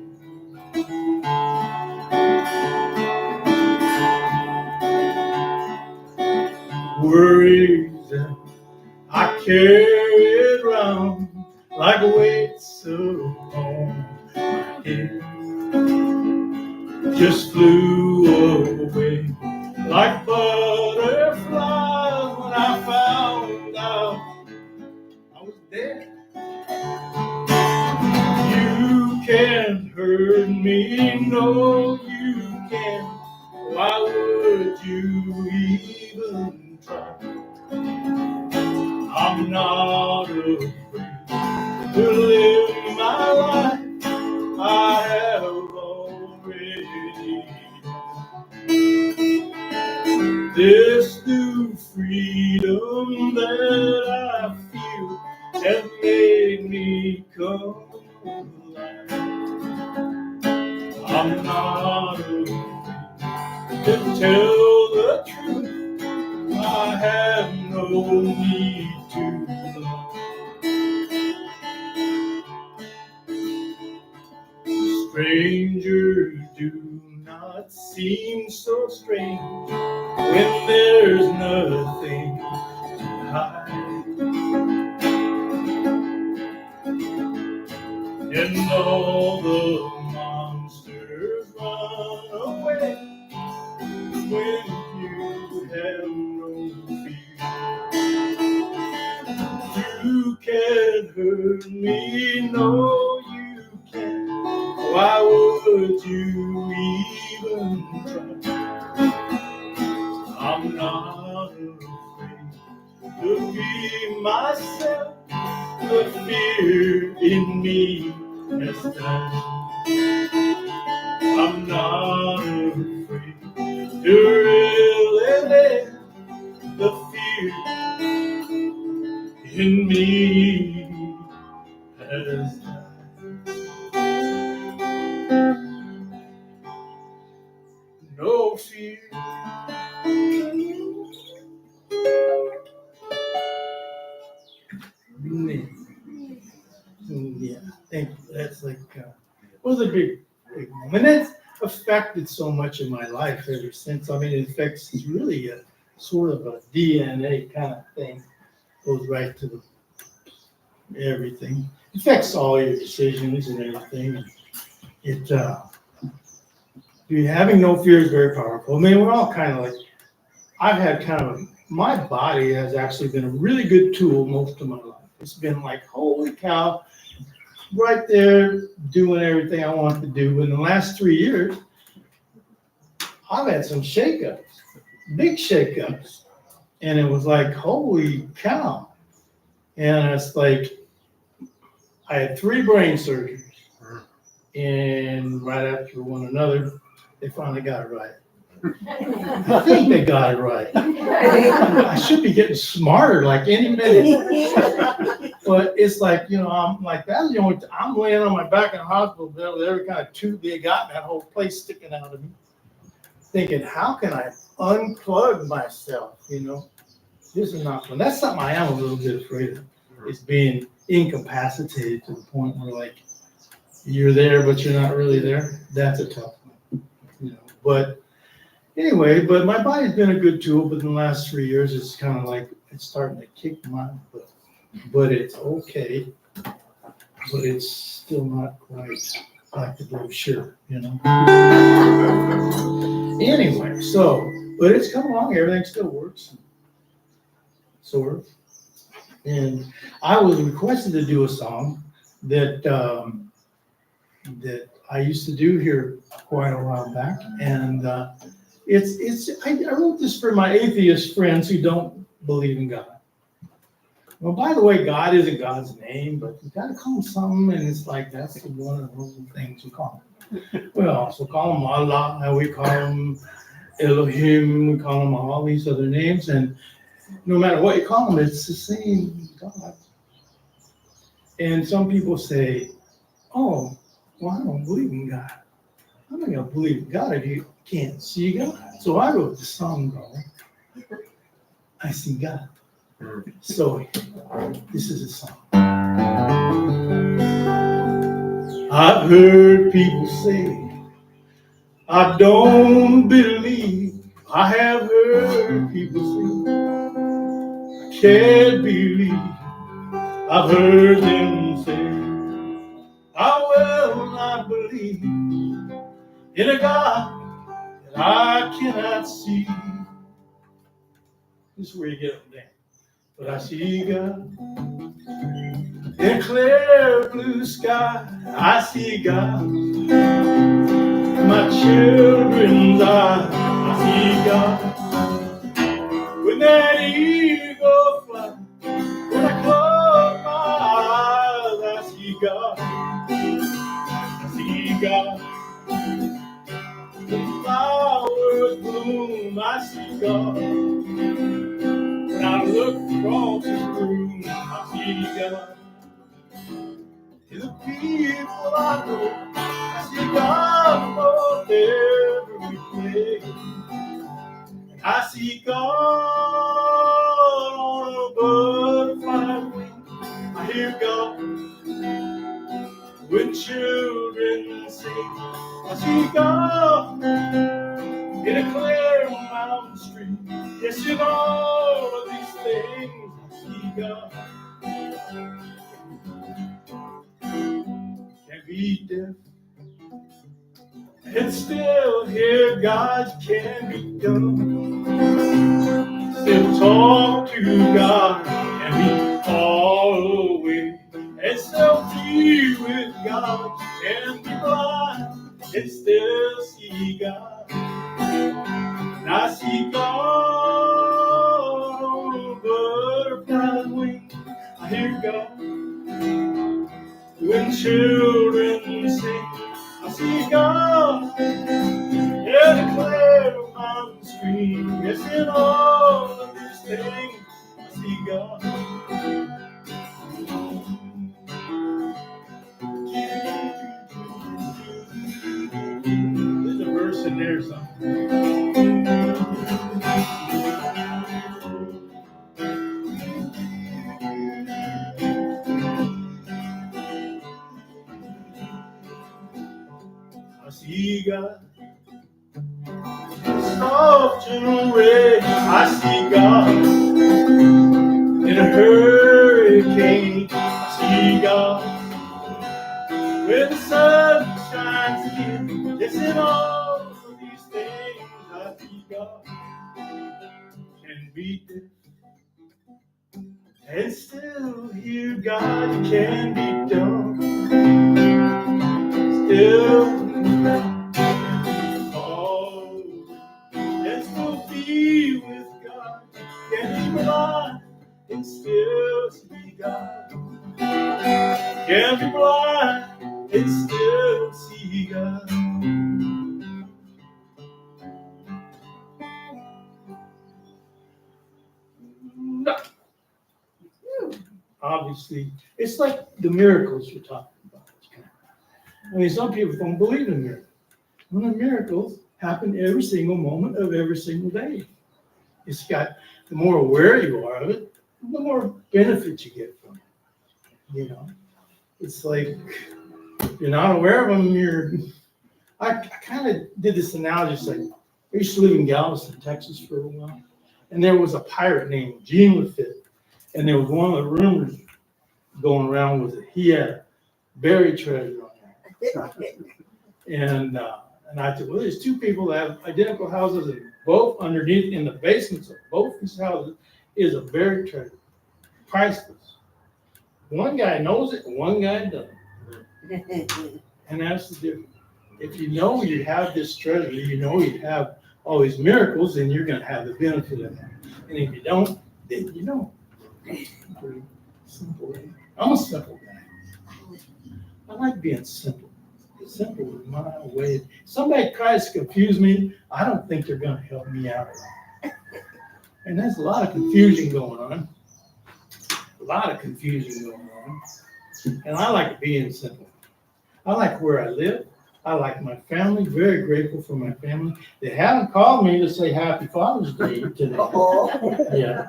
Worries that I carried around like weights upon my head just flew away like butterflies when I found out I was dead. You can't hurt me, no you can't. Why would you even try? I'm not afraid to live my life. I have already this new freedom that I feel has made me come alive. I'm not afraid to tell the truth. I have no need to lie. Strangers do not seem so strange when there's nothing to hide. And all the monsters run away when you have no fear. You can't hurt me, no you can't. Why would you even try? I'm not afraid to be myself. The fear in me has died. I'm not afraid to really let the fear in me has died. No fear. Yeah, thank you. That's like, was a big moment. And that's affected so much of my life ever since. I mean, it affects, it's really a sort of a DNA kind of thing. Goes right to everything. It affects all your decisions and everything. It, having no fear is very powerful. I mean, we're all kind of like, I've had kind of, my body has actually been a really good tool most of my life. It's been like, holy cow, right there doing everything I want to do. In the last 3 years, I've had some shakeups, big shakeups. And it was like, holy cow. And it's like, I had 3 brain surgeries. And right after one another, they finally got it right. I think they got it right. I should be getting smarter like any minute. But it's like, you know, I'm like, that's the only I'm laying on my back in the hospital bed with every kind of tube they got in that whole place sticking out of me. Thinking, how can I unplug myself? You know, this is not fun. That's something I am a little bit afraid of. Is being incapacitated to the point where like you're there, but you're not really there. That's a tough one. You know, but anyway, but my body's been a good tool, but in the last 3 years, it's kind of like, it's starting to kick my butt. But it's okay. But it's still not quite like the brochure, you know? Anyway, so, but it's come along, everything still works. sort of. And I was requested to do a song that that I used to do here quite a while back, and I wrote this for my atheist friends who don't believe in God. Well, by the way, God isn't God's name, but you got to call him something, and it's like that's one of those things you call him. We also call him Allah, and we call him Elohim, we call him all these other names, and no matter what you call him, it's the same God. And some people say, oh, well, I don't believe in God. I'm not going to believe in God if you can't see God. So I wrote the song called I See God. So this is a song. I've heard people say, I don't believe. I have heard people say, I can't believe. I've heard them say, I will not believe in a God that I cannot see. This is where you get up there. But I see God in a clear blue sky. I see God in my children's eyes. I see God when that eagle flies. When I close my eyes, I see God. I see God. When flowers bloom, I see God. When I look across the room, I see God. In the people I know, I see God on every place. I see God on a butterfly wing. I hear God when children sing. I see God in a clear mountain stream. Yes, in all of these things, I see God. Can be deaf and still hear God. Can be dumb, still talk to God. Can be all away and still be with God. Can be blind and still see God. And I see God on a butterfly wing. I hear God when children sing. I see God in a clear mountain stream. Yes, in all of these things, I see God. There's a verse in there somewhere. I see God. Soft and red, I see God. In a hurricane, I see God. When the sun shines again, yes, in all of these things, I see God. Can be deaf and still hear God. Can be dumb, still fall and still be with God. Can be blind and still see God. Can be blind and still see God. No. Obviously, it's like the miracles you're talking about. I mean, some people don't believe in miracles. Well, the miracles happen every single moment of every single day. It's got, the more aware you are of it, the more benefits you get from it. You know, it's like if you're not aware of them, I kind of did this analogy. It's like I used to live in Galveston, Texas for a while, and there was a pirate named Gene Lafitte, and there was one of the rumors going around was that he had buried treasure on there. And I said, well, there's two people that have identical houses, and both underneath in the basements of both these houses is a buried treasure, priceless. One guy knows it, and one guy doesn't. And that's the difference. If you know you have this treasure, you know you have all these miracles, then you're going to have the benefit of that. And if you don't, then you don't. Pretty simple. Right? I'm a simple guy. I like being simple. Simple is my way. Somebody tries to confuse me, I don't think they're going to help me out at all. And there's a lot of confusion going on. A lot of confusion going on. And I like being simple. I like where I live. I like my family. Very grateful for my family. They haven't called me to say Happy Father's Day today. Yeah.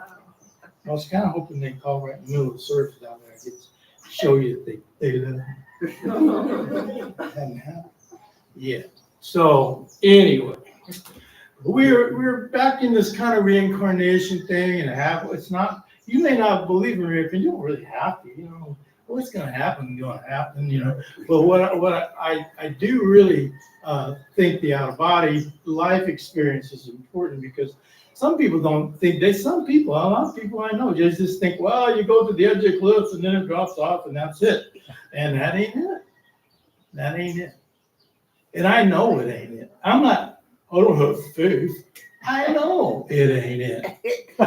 I was kind of hoping they'd call right in the middle of the service down there. I could show you that they love me. Hadn't happened. Yeah. So anyway, we're back in this kind of reincarnation thing, and it's not. You may not believe in reincarnation. You don't really have to. You know, what's going to happen? Going to happen. You know. But what I do really think the out of body life experience is important, because some people don't think some people, a lot of people I know just think, well, you go to the edge of the cliffs and then it drops off and that's it. And that ain't it. That ain't it. And I know it ain't it. I don't have faith. I know it ain't it.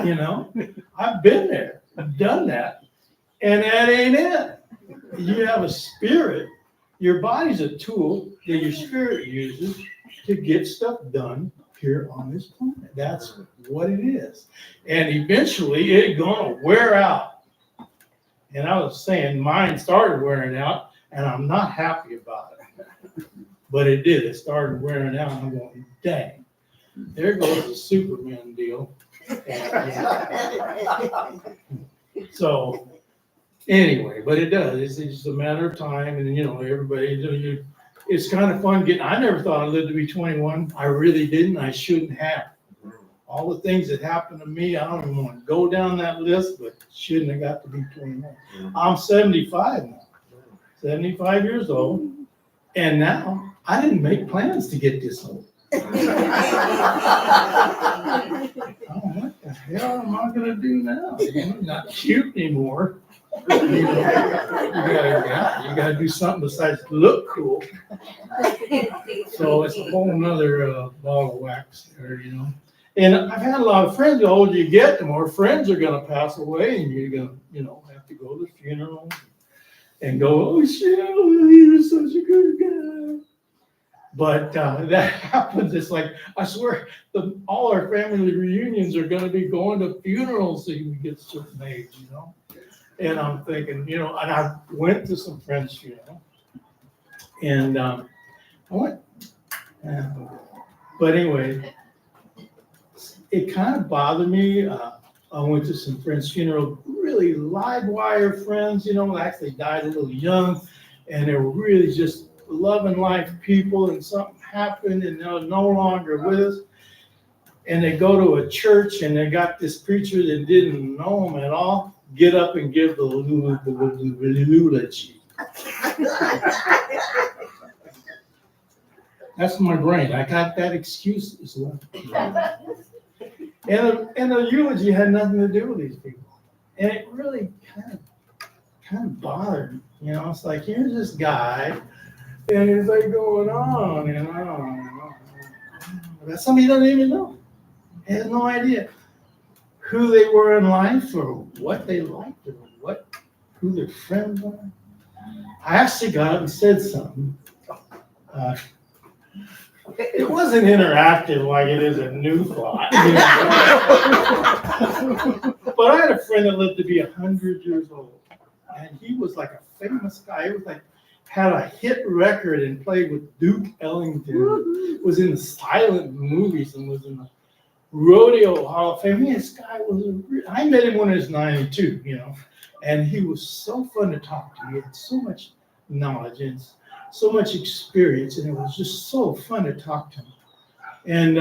You know, I've been there. I've done that. And that ain't it. You have a spirit. Your body's a tool that your spirit uses to get stuff done here on this planet. That's what it is. And eventually it's gonna wear out. And I was saying mine started wearing out, and I'm not happy about it. But it did. It started wearing out, and I'm going, dang, there goes the Superman deal. So anyway, but it does. It's just a matter of time, and you know, everybody. It's kind of fun getting. I never thought I lived to be 21. I really didn't. I shouldn't have. All the things that happened to me, I don't even want to go down that list, but shouldn't have got to be 21. I'm 75 now. 75 years old, and now I didn't make plans to get this old. Oh, what the hell am I gonna do now? I'm not cute anymore. You gotta do something besides look cool. So it's a whole nother ball of wax there, you know. And I've had a lot of friends. The older you get, the more friends are gonna pass away, and you're gonna, you know, have to go to the funeral and go, oh shit, you're such a good guy. But that happens. It's like, I swear, all our family reunions are going to be going to funerals so you get a certain age, you know. And I'm thinking, you know, and I went to some friends' funeral, and I went. But anyway, it kind of bothered me. I went to some friends' funeral, really live wire friends, you know, actually died a little young, and they were really just loving life people, and something happened and they're no longer with us. And they go to a church and they got this preacher that didn't know them at all get up and give the eulogy. That's my brain. I got that excuse as well. And the eulogy had nothing to do with these people. And it really kind of bothered me. You know, it's like, here's this guy, and it's like going on and on and on. That somebody doesn't even know. Has no idea who they were in life or what they liked or who their friends are. I actually got up and said something. It wasn't interactive like it is at New Thought. But I had a friend that lived to be 100 years old, and he was like a famous guy. He was like, had a hit record and played with Duke Ellington, was in the silent movies and was in the Rodeo Hall of Fame. This guy I met him when he was 92, you know, and he was so fun to talk to. He had so much knowledge and so much experience, and it was just so fun to talk to him. And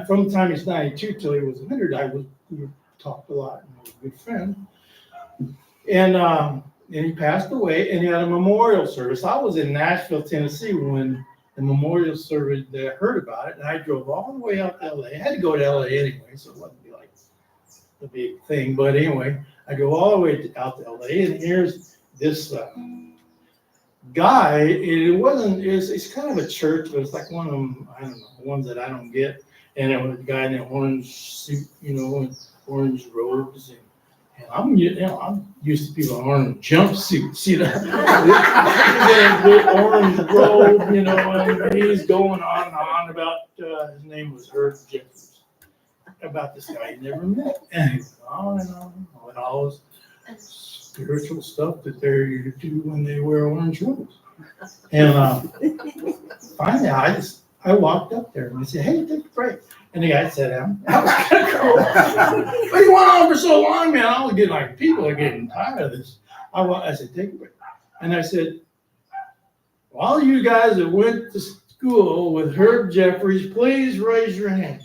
from the time he's 92 till he was 100, we talked a lot, and he was a good friend. And he passed away, and he had a memorial service. I was in Nashville, Tennessee when the memorial service, they heard about it, and I drove all the way out to LA. I had to go to LA anyway, so it wasn't like the big thing. But anyway, I go all the way out to LA, and here's this guy. It's kind of a church, but it's like one of them, I don't know, ones that I don't get. And it was a guy in an orange suit, and orange robes. And I'm used to people in orange jumpsuits, the orange robe, and he's going on and on about, his name was Herb Jeffries, about this guy he never met. And he went on and on about all this spiritual stuff that they do when they wear orange robes. And finally, I walked up there and I said, "Hey, take a break." And the guy sat down. I was kind of cool. But he went on for so long, man. I was getting like, people are getting tired of this. I said, "Take a break." And I said, "All you guys that went to school with Herb Jeffries, please raise your hand."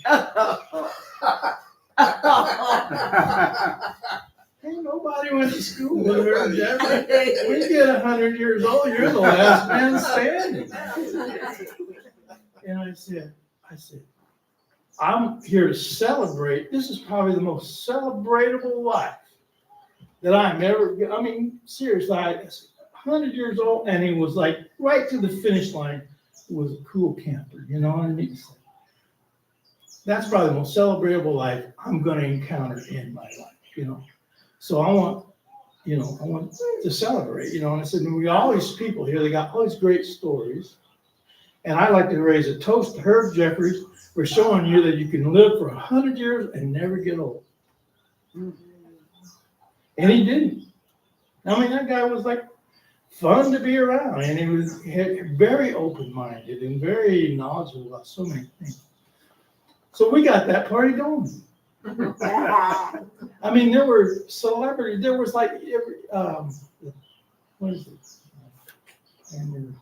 Ain't nobody went to school with Herb Jeffries. When you get 100 years old, you're the last man standing. And I said, "I'm here to celebrate. This is probably the most celebratable life that I'm ever." I mean, seriously, I was 100 years old, and he was like right to the finish line. Was a cool camper, you know what I mean? That's probably the most celebratable life I'm going to encounter in my life, So I want to celebrate, And I said, we got all these people here. They got all these great stories. And I like to raise a toast to Herb Jeffries for showing you that you can live for 100 years and never get old. And he didn't. I mean, that guy was like fun to be around, and he was very open-minded and very knowledgeable about so many things. So we got that party going. I mean, there were celebrities. There was like what is it? And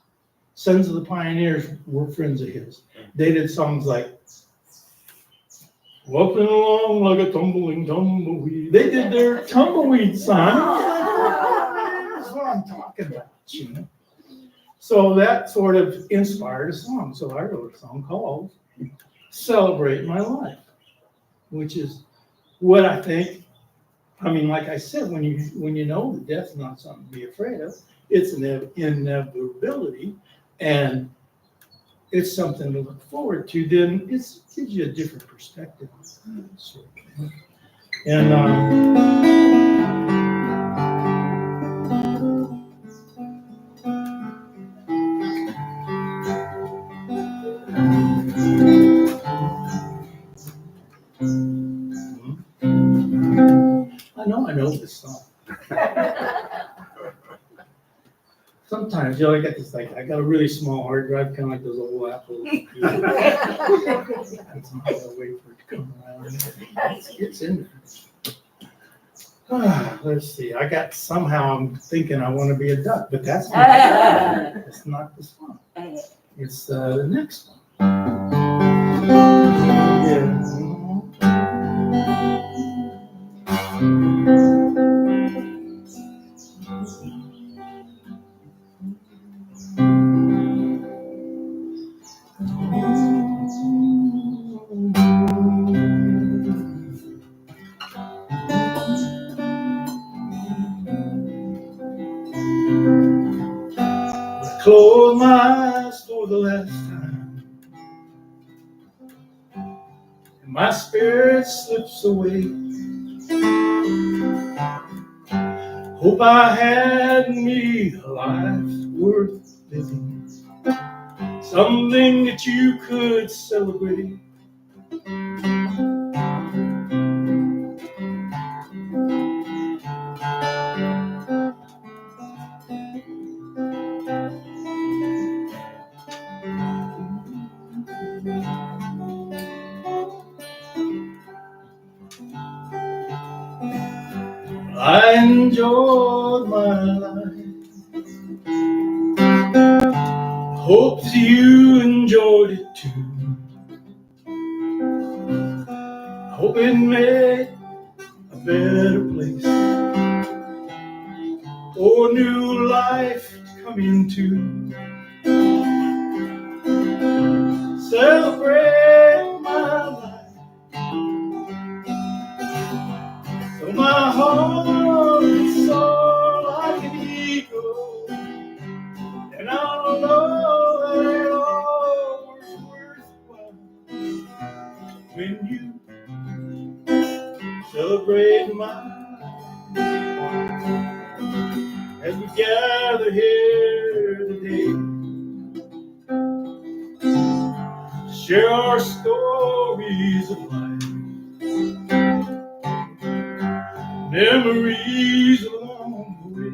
Sons of the Pioneers were friends of his. They did songs like "Walking Along Like a Tumbling Tumbleweed." They did their tumbleweed song. That's what I'm talking about, So that sort of inspired a song. So I wrote a song called "Celebrate My Life," which is what I think. I mean, like I said, when you know that death's not something to be afraid of, it's an inevitability, and it's something to look forward to, then it gives you a different perspective. And I know this song. Sometimes, I got this, like, I got a really small hard drive, kind of like those old Apple. I gotta wait for it to come around. It's in there. Let's see. Somehow I'm thinking I want to be a duck, but that's not. That's not the song. It's the next one. Close my eyes for the last time, and my spirit slips away. Hope I had me a life worth living, something that you could celebrate. I enjoyed my life. Hope you enjoyed it too. Hope it made a better place, or new life to come into. Celebrate my life. when you celebrate my as we gather here today to share our stories of life, memories along the way.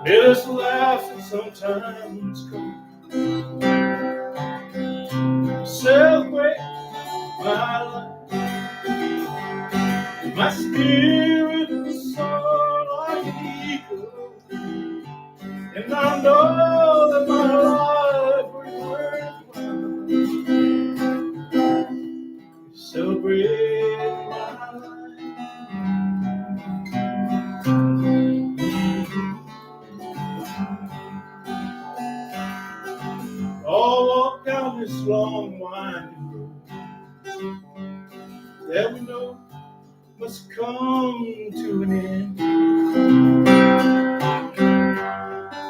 Made us laugh and sometimes cry. Celebrate my life. My spirit was soared like an eagle, and I know that my life was worthwhile. Celebrate my life. All walk down this long winding road that we know must come to an end.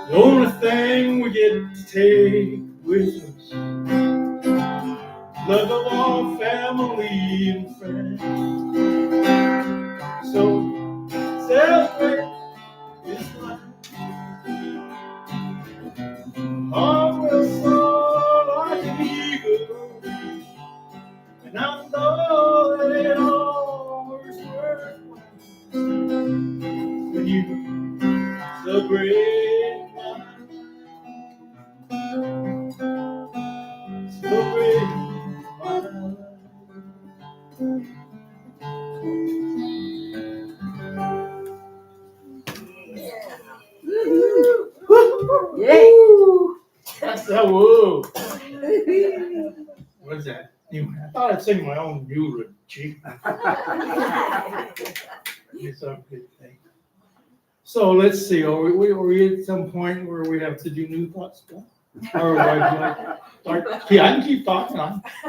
The only thing we get to take with us, love of our family and friends. So celebrate this life. Heart will soar like an eagle, and I know that it all is worthwhile when you celebrate my life. Celebrate my life.
Yay.
That's that woo. What is that? Anyway, I thought I'd sing my own eulogy. It's a good thing. So let's see. Are we at some point where we have to do new thoughts? Or would I like start? Yeah, I can keep talking on. I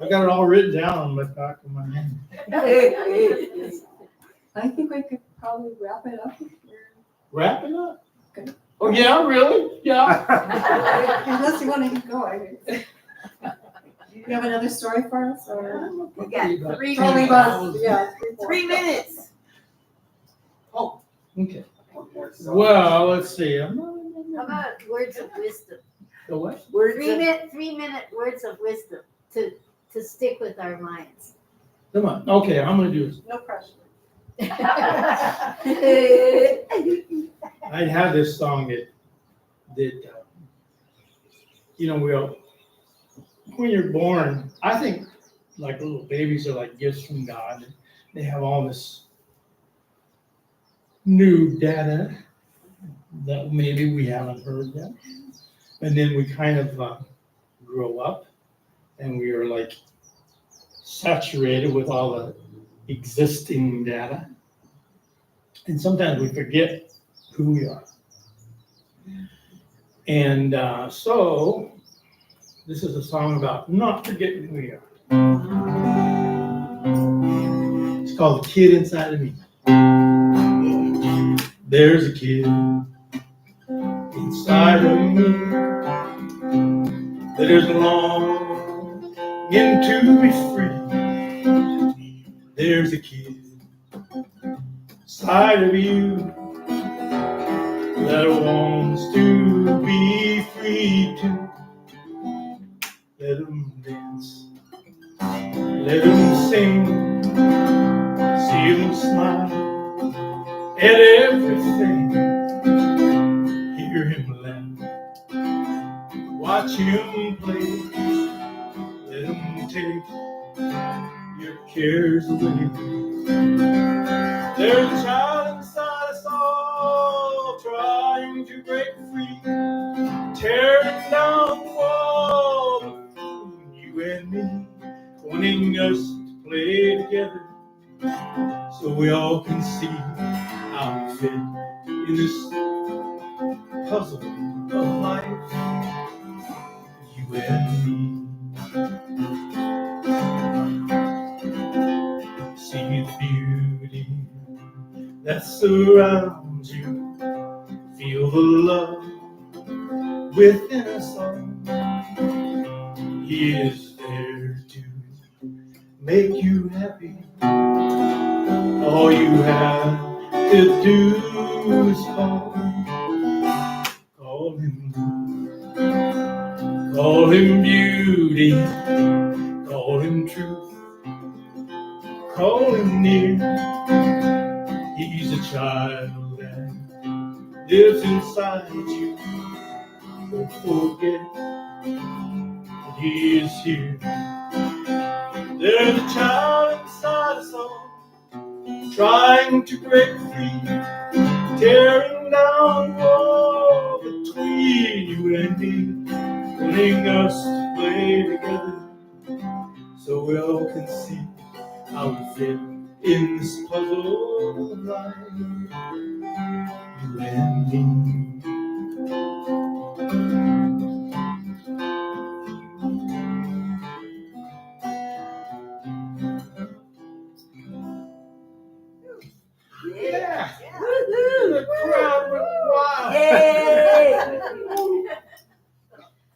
got it all written down on the back of my hand.
I think we could probably wrap it up.
Wrap it up. Okay. Oh yeah, really? Yeah.
Unless you want to keep going. You have another story for us, or
We got 3
Only
minutes.
about, yeah,
3 minutes.
Oh, okay. Well, let's see.
How about words of wisdom?
The what?
Three-minute words of wisdom to stick with our minds.
Come on. Okay, I'm gonna do this.
No pressure.
I have this song that we all, when you're born, I think like little babies are like gifts from God. They have all this new data that maybe we haven't heard yet. And then we kind of grow up and we are like saturated with all the existing data. And sometimes we forget who we are. And so this is a song about not forgetting who we are. It's called The Kid Inside of Me. There's a kid inside of me that is longing to be free. There's a kid inside of you that wants to be free too. Let him dance, let him sing, see him smile at everything. Hear him laugh, watch him play. Let him take your cares away. There's a child inside us all trying to break free, tearing down the wall between you and me, wanting us to play together so we all can see how we fit in this puzzle of life, you and me. See the beauty that surrounds you, feel the love within us all. He is there to make you happy. All you have to do is call him, call him beauty, call him truth, call him near. He's a child that lives inside you. Don't forget that he is here. There's a child inside us all, trying to break free, tearing down the wall between you and me, wanting us to play together so we all can see how we fit in this puzzle of life, you and me. Yeah. Woo-hoo. The crowd went wild.
Yay.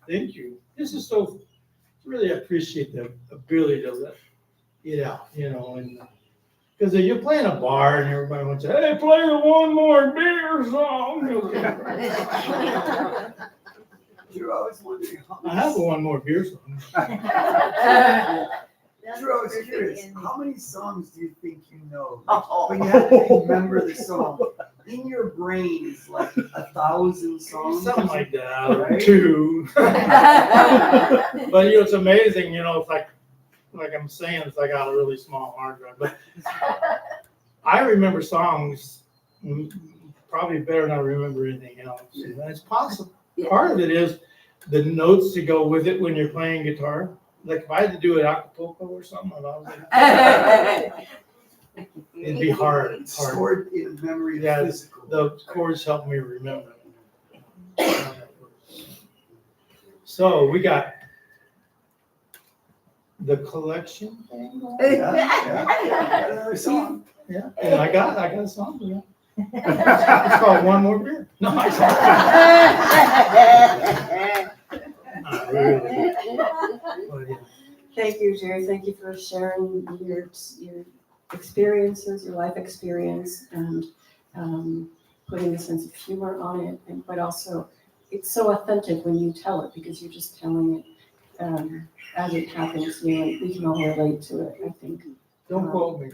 Thank you. This is so, really appreciate the ability to let it out, you know, and because you're playing a bar and everybody wants to, hey, play the one more beer song.
You're always wondering
I have a one more beer song.
Drew, I was curious, how many songs do you think you know? When you have to remember the song, in your brain is like 1,000 songs.
Something like that,
right?
2. But you know, it's amazing, you know, it's like I'm saying, it's like I got a really small hard drive. But I remember songs probably better than I remember anything else. And it's possible. Part of it is the notes to go with it when you're playing guitar. Like if I had to do it Acapulco or something, it'd be hard.
It's stored in memory.
Yeah, the chords help me remember. So we got the collection thing going.
Yeah. Song.
Yeah, and I got a song for that. It's called One More Beer. No, I Not really. But, yeah.
Thank you, Jerry. Thank you for sharing your experiences, your life experience, and putting a sense of humor on it. But also, it's so authentic when you tell it because you're just telling it as it happens to you, and we can all relate to it, I think.
Don't quote me.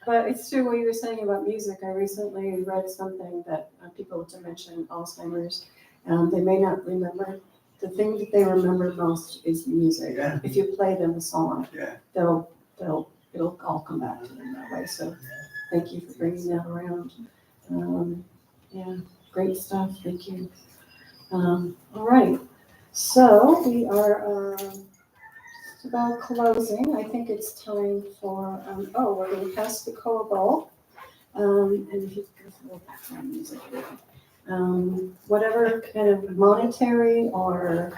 But it's true what you were saying about music. I recently read something that people with dementia and Alzheimer's, they may not remember. The thing that they remember most is music.
Yeah.
If you play them a song,
Yeah.
it'll all come back to them that way. So thank you for bringing that around. Yeah, great stuff. Thank you. All right. So we are just about closing. I think it's time for, we're going to pass the Koa Bowl. And if you could go for background music. Whatever kind of monetary or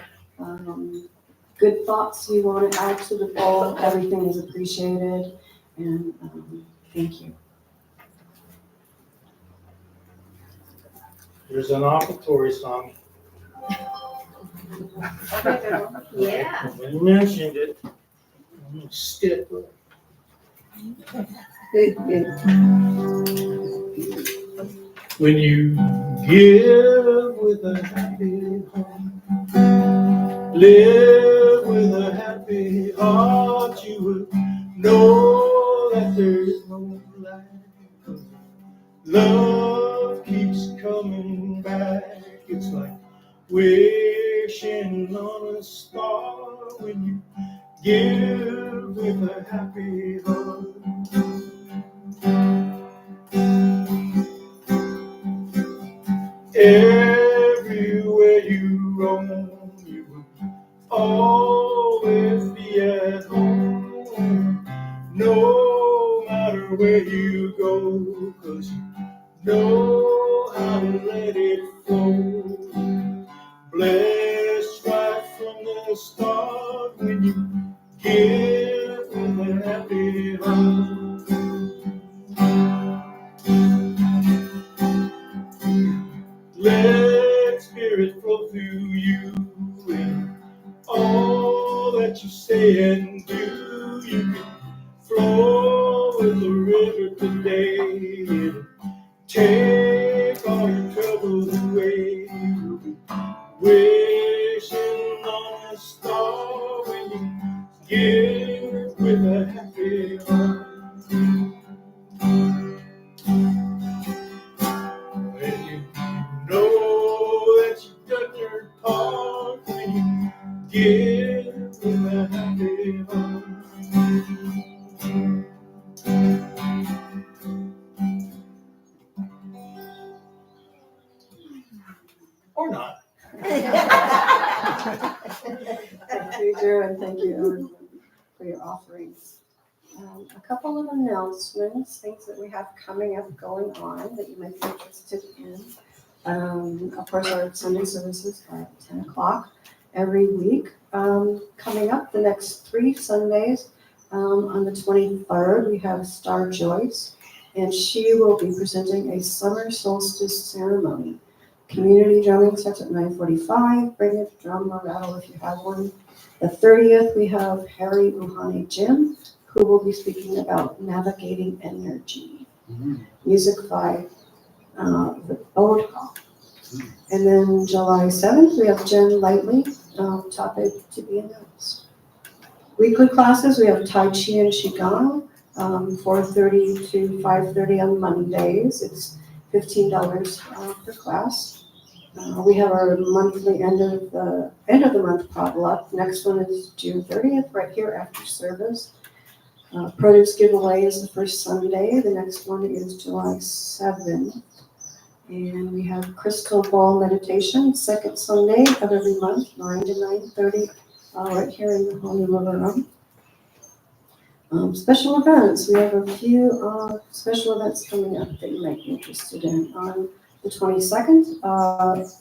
good thoughts you want to add to the bowl, everything is appreciated. And thank you.
There's an offertory song.
Yeah.
When you mentioned it, I'm going to stick with it. When you give with a happy heart, live with a happy heart, you will know that there is no lack. Love keeps coming back. It's like wishing on a star when you give with a happy heart. Everywhere you roam, you will always be at home. No matter where you go, 'cause you know how to let it flow. Blessed right from the start when you give with a happy heart. Let spirit flow through that you say and do. You can flow with the river today. Take all your troubles away. Wishing on a star when you give with a happy heart. When you know that you've done your part, when you give with a happy heart. Or not.
Thank you, Drew, and thank you, everyone, for your offerings. A couple of announcements, things that we have coming up, going on that you might be interested in. Of course, our Sunday services are at 10 o'clock every week. Coming up the next 3 Sundays, on the 23rd, we have Star Joyce, and she will be presenting a summer solstice ceremony. Community drumming starts at 9:45. Bring a drum or rattle if you have one. The 30th, we have Harry Ruhani Jim, who will be speaking about navigating energy. Music by the Boat Hall. And then July 7th, we have Jen Lightly, topic to be announced. Weekly classes, we have Tai Chi and Qigong, 4:30 to 5:30 on Mondays. It's $15 per class. We have our monthly end of the month potluck. Next one is June 30th, right here after service. Produce giveaway is the first Sunday. The next one is July 7th. And we have crystal ball meditation, second Sunday of every month, 9 to 9:30, right here in the Holy River Room. Special events, we have a few special events coming up that you might be interested in. On the 22nd,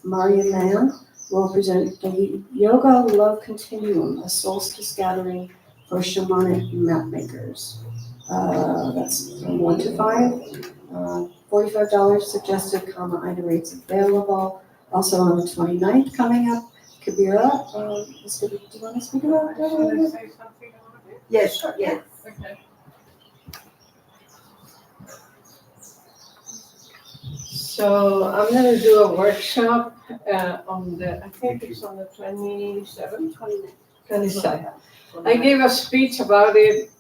Maria Mann will present the Yoga Love Continuum, a solstice gathering for shamanic map makers. That's from 1 to 5. $45 suggested, item rates available. Also on the 29th coming up, Kabira, do you want to speak about that?
Should I say something about it?
Yes, sure, yes.
Okay. So I'm going to do a workshop on the, I think it's on the 27th, 27th. I gave a speech about it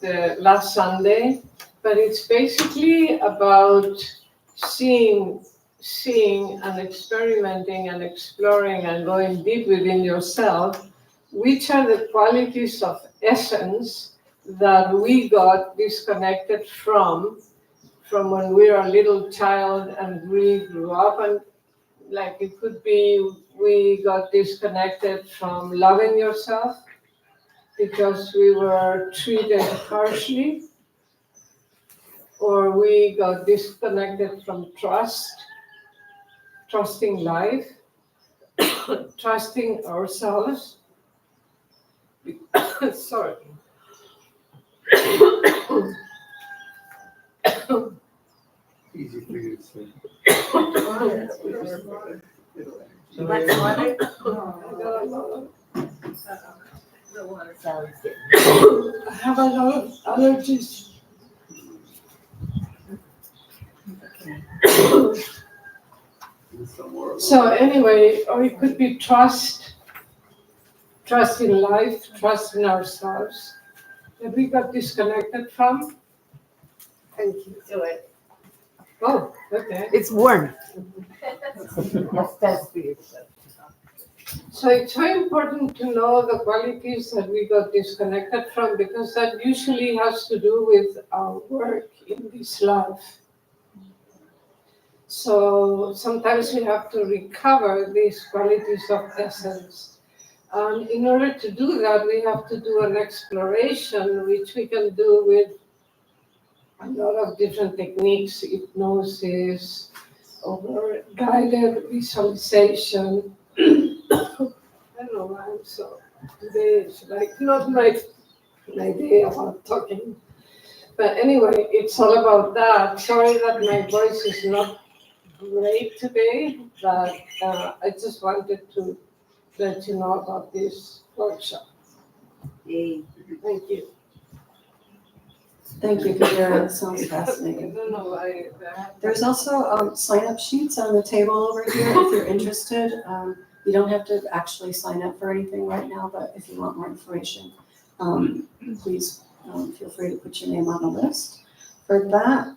last Sunday, but it's basically about seeing and experimenting and exploring and going deep within yourself, which are the qualities of essence that we got disconnected from when we were a little child and we grew up. And like it could be we got disconnected from loving yourself because we were treated harshly, or we got disconnected from trusting life, trusting ourselves. Sorry.
Easy for you to say.
I have a lot of allergies. So anyway, or it could be trust in life, trust in ourselves that we got disconnected from.
Thank you. Do it.
Oh, okay.
It's warm. That's best for you.
So it's very important to know the qualities that we got disconnected from, because that usually has to do with our work in this life. So sometimes we have to recover these qualities of essence. And in order to do that, we have to do an exploration, which we can do with a lot of different techniques, hypnosis, or guided visualization. I don't know why I'm so, today is like not my day about talking. But anyway, it's all about that. Sorry that my voice is not great today, but I just wanted to let you know about this workshop.
Thank you. Thank you, Kabira. That sounds fascinating. There's also sign-up sheets on the table over here if you're interested. You don't have to actually sign up for anything right now, but if you want more information, please feel free to put your name on the list. For that,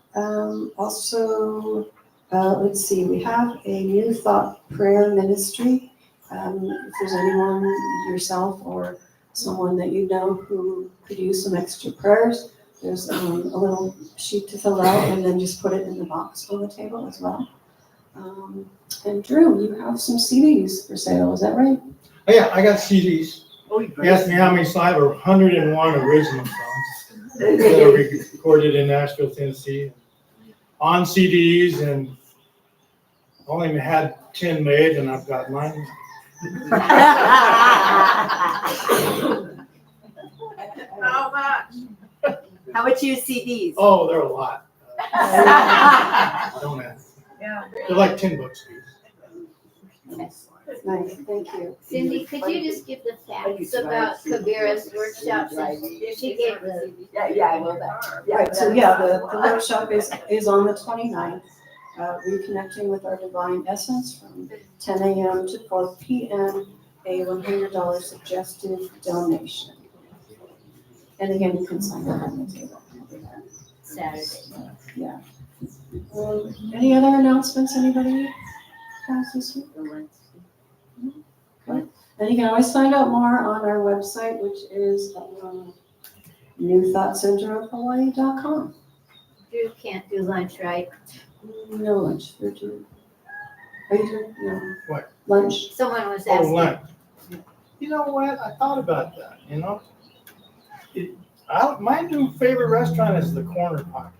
also, let's see, we have a New Thought Prayer Ministry. If there's anyone, yourself or someone that you know who could use some extra prayers, there's a little sheet to fill out and then just put it in the box on the table as well. And Drew, you have some CDs for sale, is that right?
Oh, yeah, I got CDs. You asked me how many songs. I have 101 original songs that are recorded in Nashville, Tennessee, on CDs, and only had 10 made, and I've got 9.
How much? How much use CDs?
Oh, they're a lot. Don't ask.
Yeah.
They're like $10 a piece.
Nice, thank you.
Cindy, could you just give the facts about Kabira's workshop? She gave the.
Yeah, I know that.
Right, so yeah, the workshop is on the 29th. Reconnecting with our divine essence from 10 a.m. to 4 p.m. A $100 suggested donation. And again, you can sign up on the table.
Saturday.
Yeah. Any other announcements anybody has this week? Okay. And you can always find out more on our website, which is newthoughtcenterofhawaii.com.
Drew can't do lunch, right?
No lunch for Drew. Are you doing? No.
What?
Lunch.
Someone was
Oh,
asking.
lunch. You know what? I thought about that, you know? My new favorite restaurant is the Corner Pocket.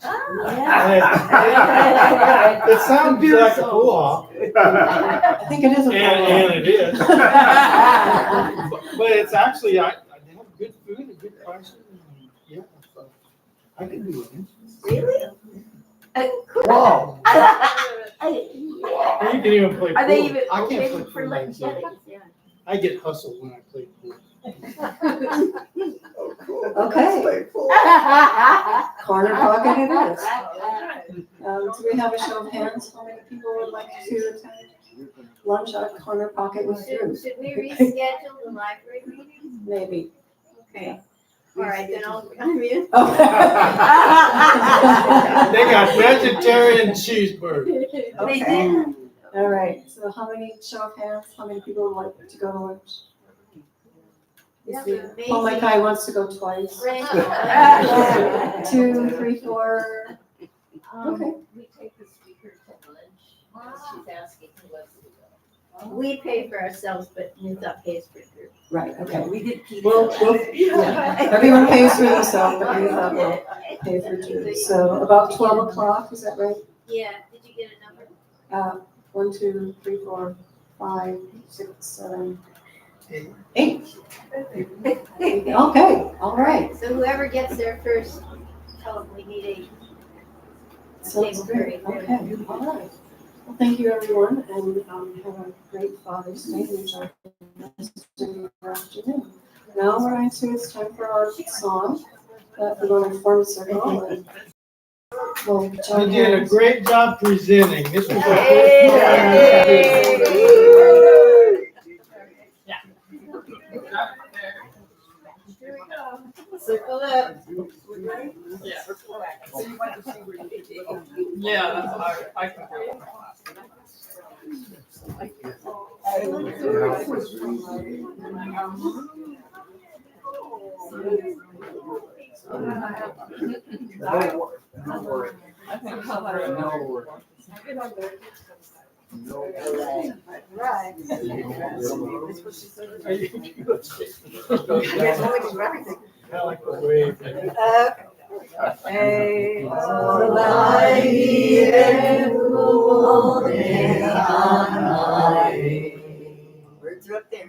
Oh,
yeah. It sounds like a pool hall.
I think it is a pool hall.
And it is. But it's actually, they have good food and good prices. Yeah, so I can do it.
Really?
Wow.
Are
You can even play pool.
they even
I can't
okay
play
for
pool.
lunch?
I get hustled when I play pool.
Okay. Corner Pocket it is. Do we have a show of hands? How many people would like to attend lunch at Corner Pocket with Drew?
Should we reschedule the library meeting?
Maybe.
Okay. All right, then I'll unmute.
They got vegetarian cheeseburgers.
Okay. All right. So how many, show of hands, how many people would like to go to lunch?
Yeah,
Paul Mackay wants to go twice. 2, 3, 4. Okay.
We take the speaker to lunch. She's asking who wants to go.
We pay for ourselves, but New Thought pays for Drew.
Right, okay.
We did pizza.
Well, yeah. Everyone pays for themselves, but New Thought will pay for Drew. So about 12 o'clock, is that right?
Yeah, did you get a number?
1, 2, 3, 4, 5, 6, 7, 8. Okay, all right.
So whoever gets there first, tell them we need a
Sounds
table
great.
for
Okay, all right. Well, thank you, everyone, and have a great Father's Day, which I in the afternoon. Now we're going to, it's time for our song. We're going to form a circle. And we'll
You
join
did a
hands.
great job presenting. This was the
Yay!
first time.
Circle up.
Yeah.
So you want to see where you did.
Yeah, that's I can do it. I think
Right.
I like the way.
Words are up there.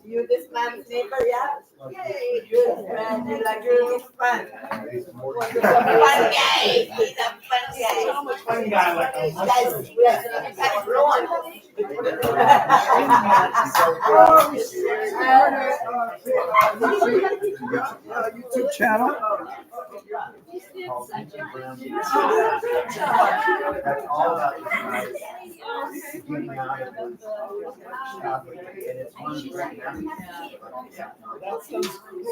You this man's neighbor, yeah? Yay, good man, you like your fun. He's a fun guy. He's a fun guy.
Fun guy like a
Guys, we have to run.
YouTube channel.
That's all about the